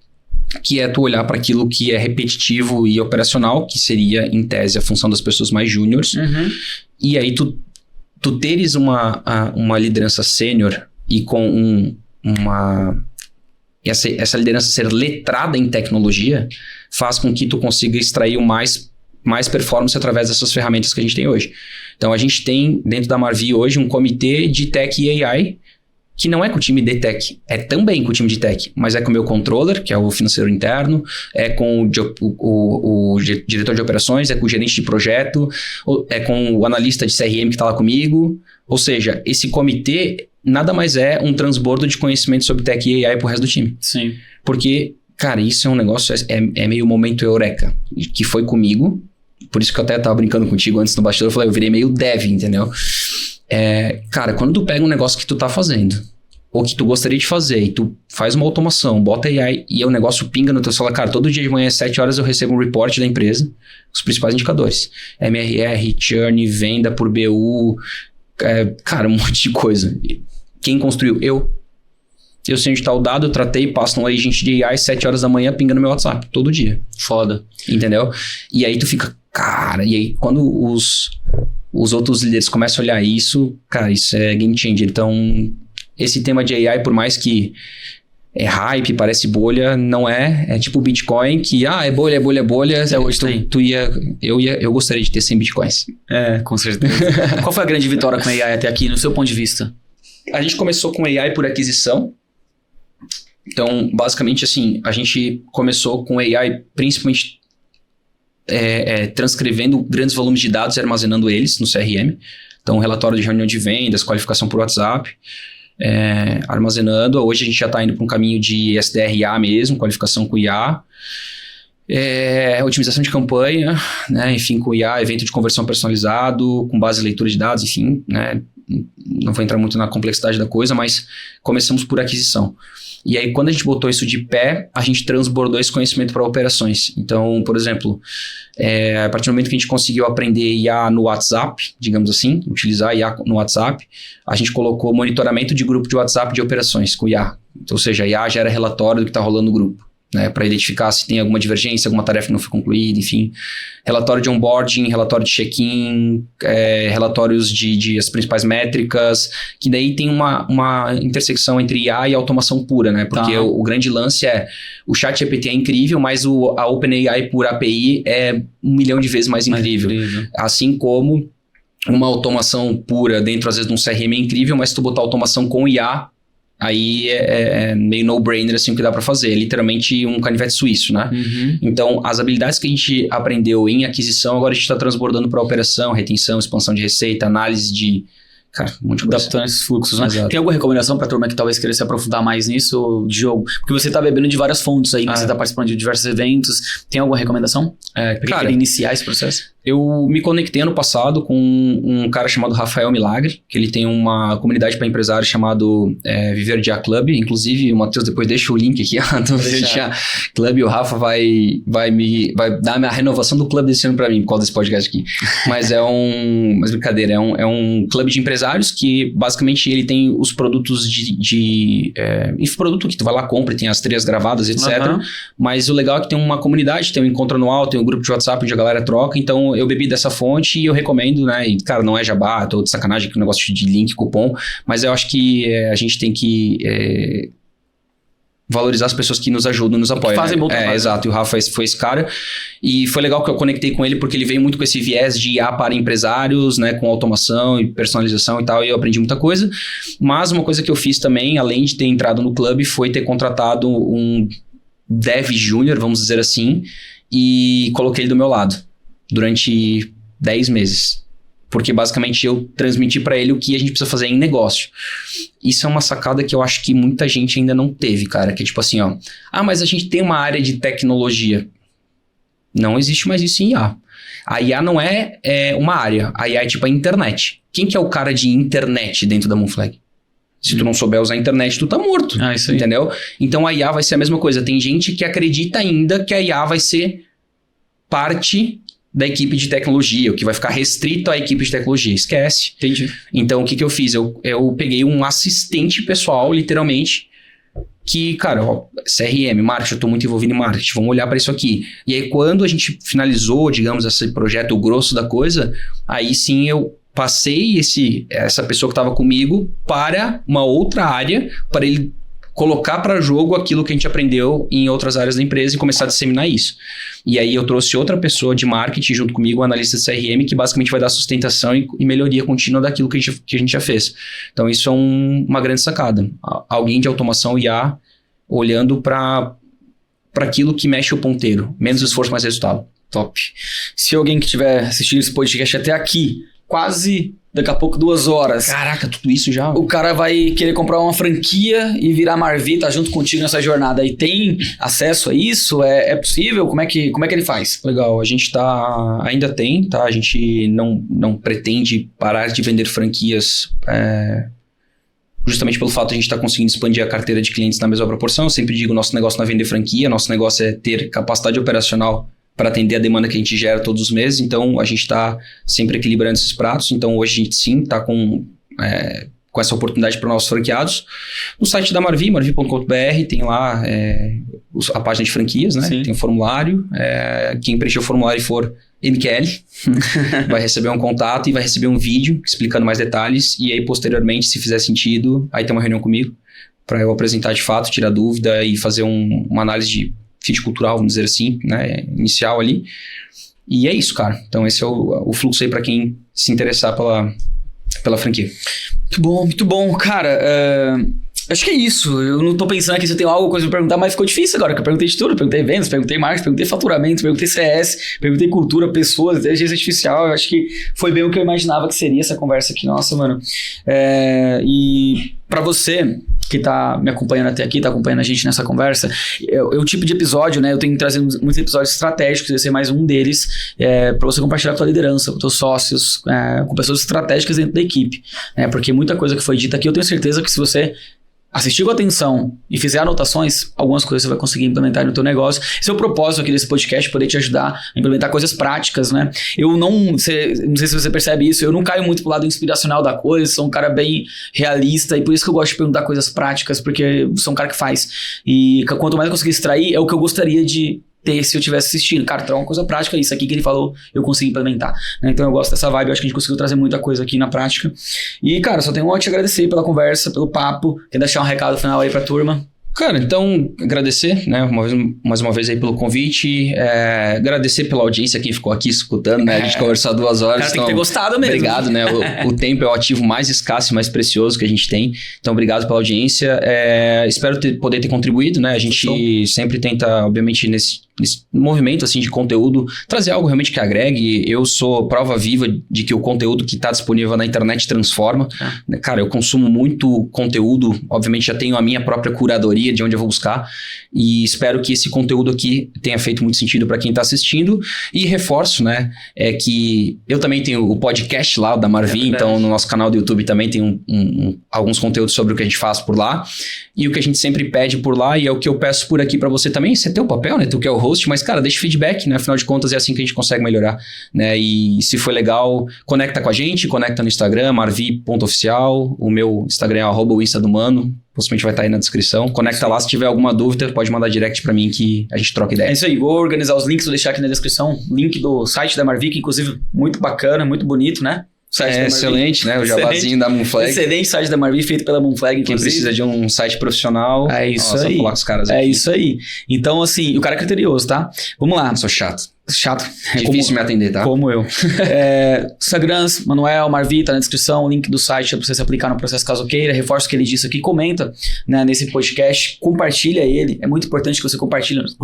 que é tu olhar para aquilo que é repetitivo e operacional, que seria, em tese, a função das pessoas mais júniores. E aí tu teres uma liderança sênior e com essa liderança ser letrada em tecnologia, faz com que tu consiga extrair mais performance através dessas ferramentas que a gente tem hoje. Então, a gente tem dentro da Marvi hoje um comitê de tech e AI, que não é com o time de tech, é também com o time de tech, mas é com o meu controller, que é o financeiro interno, é com o diretor de operações, é com o gerente de projeto, é com o analista de CRM que está lá comigo. Ou seja, esse comitê nada mais é um transbordo de conhecimento sobre tech e AI pro resto do time. Sim. Porque, cara, isso é um negócio, é meio momento eureka, que foi comigo, por isso que eu até tava brincando contigo antes no bastidor, eu falei, eu virei meio dev, entendeu? Cara, quando tu pega um negócio que tu tá fazendo, ou que tu gostaria de fazer, e tu faz uma automação, bota AI, e o negócio pinga no teu celular, cara, todo dia de manhã às 7 horas eu recebo um report da empresa, os principais indicadores, MRR, churn, venda por BU, cara, um monte de coisa. Quem construiu? Eu sei onde tá o dado, eu tratei, passo um agent de AI 7 horas da manhã, pinga no meu WhatsApp, todo dia. Foda. Entendeu? E aí tu fica, cara, e aí quando os outros líderes começam a olhar isso, cara, isso é game changer. Então, esse tema de AI, por mais que é hype, parece bolha, não é. É tipo o Bitcoin, que é bolha. Hoje eu gostaria de ter 100 Bitcoins. Com certeza. Qual foi a grande vitória com a AI até aqui, no seu ponto de vista? A gente começou com AI por aquisição. Então, basicamente, assim, a gente começou com AI principalmente transcrevendo grandes volumes de dados e armazenando eles no CRM. Então, relatório de reunião de vendas, qualificação por WhatsApp, armazenando. Hoje a gente já está indo para um caminho de SDRA mesmo, qualificação com IA. Otimização de campanha, né? Enfim, com IA, evento de conversão personalizado, com base em leitura de dados, enfim, né? Não vou entrar muito na complexidade da coisa, mas começamos por aquisição. E aí, quando a gente botou isso de pé, a gente transbordou esse conhecimento para operações. Então, por exemplo, a partir do momento que a gente conseguiu aprender IA no WhatsApp, digamos assim, utilizar IA no WhatsApp, a gente colocou monitoramento de grupo de WhatsApp de operações com IA. Então, ou seja, a IA gera relatório do que está rolando no grupo, né, para identificar se tem alguma divergência, alguma tarefa que não foi concluída, enfim. Relatório de onboarding, relatório de check-in, relatórios de as principais métricas, que daí tem uma intersecção entre IA e automação pura, né? Porque o grande lance o ChatGPT é incrível, mas a OpenAI por API é 1 milhão de vezes mais incrível. Assim como uma automação pura dentro, às vezes, de um CRM é incrível, mas se tu botar automação com IA, aí é meio no-brainer assim o que dá pra fazer. É literalmente um canivete suíço, né? Uhum. Então, as habilidades que a gente aprendeu em aquisição, agora a gente tá transbordando pra operação, retenção, expansão de receita, análise de... Cara, um monte de coisa. Adaptando esses fluxos, né? Exato. Tem alguma recomendação pra turma que talvez queira se aprofundar mais nisso, Diogo? Porque você tá bebendo de várias fontes aí, você tá participando de diversos eventos. Tem alguma recomendação? Pra quem quer iniciar esse processo? Eu me conectei ano passado com um cara chamado Rafael Milagre, que ele tem uma comunidade para empresários chamado Viver Dia Club. Inclusive, o Matheus depois deixa o link aqui do Viver Dia Club. E o Rafa vai dar a renovação do clube desse ano para mim, por causa desse podcast aqui. Mas mas brincadeira, é um clube de empresários que basicamente ele tem os produtos produto que tu vai lá, compra e tem as trilhas gravadas, etc. Uhum. Mas o legal é que tem uma comunidade, tem um encontro anual, tem um grupo de WhatsApp onde a galera troca. Então, eu bebi dessa fonte e eu recomendo, né? E, cara, não é jabá, tô de sacanagem com o negócio de link, cupom, mas eu acho que a gente tem que valorizar as pessoas que nos ajudam, nos apoiam. Que fazem bom trabalho. Exato, e o Rafa foi esse cara. E foi legal que eu conectei com ele porque ele veio muito com esse viés de IA para empresários, né? Com automação e personalização e tal, e eu aprendi muita coisa. Mas uma coisa que eu fiz também, além de ter entrado no clube, foi ter contratado um dev júnior, vamos dizer assim, e coloquei ele do meu lado durante 10 meses. Porque basicamente eu transmiti para ele o que a gente precisa fazer em negócio. Isso é uma sacada que eu acho que muita gente ainda não teve, cara. Que é tipo assim, mas a gente tem uma área de tecnologia. Não existe mais isso em IA. A IA não é uma área. A IA é tipo a internet. Quem que é o cara de internet dentro da Moonflag? Se tu não souber usar a internet, tu tá morto. Isso aí. Entendeu? Então a IA vai ser a mesma coisa. Tem gente que acredita ainda que a IA vai ser parte da equipe de tecnologia, o que vai ficar restrito à equipe de tecnologia. Esquece. Entendi. Então, o que eu fiz? Eu peguei um assistente pessoal, literalmente, que, cara, CRM, marketing, eu tô muito envolvido em marketing, vamos olhar para isso aqui. E aí, quando a gente finalizou, digamos, esse projeto, o grosso da coisa, aí sim eu passei essa pessoa que estava comigo para uma outra área, para ele colocar para jogo aquilo que a gente aprendeu em outras áreas da empresa e começar a disseminar isso. E aí eu trouxe outra pessoa de marketing junto comigo, um analista de CRM, que basicamente vai dar sustentação e melhoria contínua daquilo que a gente já fez. Então isso é uma grande sacada. Alguém de automação IA olhando para aquilo que mexe o ponteiro. Menos esforço, mais resultado. Top. Se alguém que estiver assistindo esse podcast até aqui, quase daqui a pouco 2 horas. Caraca, tudo isso já? O cara vai querer comprar uma franquia e virar Marvi, tá junto contigo nessa jornada. E tem acesso a isso? É possível? Como é que ele faz? Legal, a gente ainda tem, tá? A gente não pretende parar de vender franquias justamente pelo fato de a gente estar conseguindo expandir a carteira de clientes na mesma proporção. Eu sempre digo, nosso negócio não é vender franquia, nosso negócio é ter capacidade operacional para atender a demanda que a gente gera todos os meses. Então, a gente está sempre equilibrando esses pratos. Então, hoje a gente sim está com essa oportunidade para nossos franqueados. No site da Marvi, marvi.com.br, tem lá a página de franquias, né? Sim. Tem um formulário. Quem preencher o formulário e for MQL, vai receber um contato e vai receber um vídeo explicando mais detalhes. E aí, posteriormente, se fizer sentido, aí tem uma reunião comigo para eu apresentar de fato, tirar dúvida e fazer uma análise de fit cultural, vamos dizer assim, né? Inicial ali. E é isso, cara. Então, esse é o fluxo aí para quem se interessar pela franquia. Muito bom. Cara, acho que é isso. Eu não tô pensando aqui se eu tenho alguma coisa pra perguntar, mas ficou difícil agora, que eu perguntei de tudo. Perguntei vendas, perguntei marketing, perguntei faturamento, perguntei CS, perguntei cultura, pessoas, inteligência artificial. Eu acho que foi bem o que eu imaginava que seria essa conversa aqui. Nossa, mano. E pra você que tá me acompanhando até aqui, tá acompanhando a gente nessa conversa, o tipo de episódio, né? Eu tenho trazido muitos episódios estratégicos, esse é mais um deles, pra você compartilhar com a tua liderança, com teus sócios, com pessoas estratégicas dentro da equipe, né? Porque muita coisa que foi dita aqui, eu tenho certeza que se você assistir com atenção e fizer anotações, algumas coisas você vai conseguir implementar no teu negócio. Esse é o propósito aqui desse podcast, poder te ajudar a implementar coisas práticas, né? Eu não sei se você percebe isso, eu não caio muito pro lado inspiracional da coisa, sou um cara bem realista e por isso que eu gosto de perguntar coisas práticas, porque sou um cara que faz. E quanto mais eu conseguir extrair, é o que eu gostaria de ter se eu estivesse assistindo. Cara, então é uma coisa prática, isso aqui que ele falou, eu consegui implementar, né? Então eu gosto dessa vibe, eu acho que a gente conseguiu trazer muita coisa aqui na prática. E, cara, só tenho a te agradecer pela conversa, pelo papo. Quer deixar um recado final aí pra turma? Cara, então, agradecer, né, mais uma vez aí pelo convite, agradecer pela audiência, quem ficou aqui escutando, né, a gente conversou 2 horas. Cara, tem que ter gostado mesmo. Obrigado, né, o tempo é o ativo mais escasso e mais precioso que a gente tem, então obrigado pela audiência, espero poder ter contribuído, né, a gente sempre tenta, obviamente, nesse movimento assim de conteúdo, trazer algo realmente que agregue. Eu sou prova viva de que o conteúdo que está disponível na internet transforma. Cara, eu consumo muito conteúdo, obviamente já tenho a minha própria curadoria de onde eu vou buscar e espero que esse conteúdo aqui tenha feito muito sentido para quem está assistindo e reforço, né, que eu também tenho o podcast lá da Marvi, então no nosso canal do YouTube também tem alguns conteúdos sobre o que a gente faz por lá e o que a gente sempre pede por lá e é o que eu peço por aqui para você também, você tem o papel, né, tu que é o host, mas cara, deixa feedback, né? Afinal de contas é assim que a gente consegue melhorar, né? E se foi legal, conecta com a gente, conecta no Instagram, marvi.oficial, o meu Instagram é @o_insta_do_mano, possivelmente vai estar aí na descrição, conecta lá, se tiver alguma dúvida, pode mandar direct pra mim que a gente troca ideia. É isso aí, vou organizar os links, vou deixar aqui na descrição, link do site da Marvi, que inclusive muito bacana, muito bonito, né? Excelente, né? O jabazinho da Moonflag. Excelente site da Marvi, feito pela Moonflag, inclusive. Quem precisa de um site profissional, é isso só aí. falar com os caras aqui. É isso aí. Então, assim, o cara é criterioso, tá? Vamos lá. Eu sou chato. É difícil me atender, tá? Como eu. Instagrams, Manuel, Marvi, tá na descrição, o link do site pra você se aplicar no processo caso queira. Reforço o que ele disse aqui, comenta, né, nesse podcast, compartilha ele. É muito importante que você compartilhe nos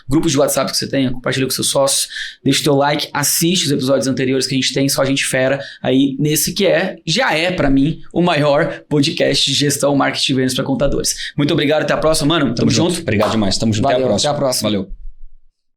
grupos de WhatsApp que você tenha, compartilha com seus sócios, deixa o teu like, assiste os episódios anteriores que a gente tem, só a gente fera aí nesse que já é pra mim o maior podcast de gestão, marketing e vendas pra contadores. Muito obrigado, até a próxima, mano. Tamo junto. Obrigado demais, tamo junto. Valeu, Até a próxima. Até a próxima. Valeu.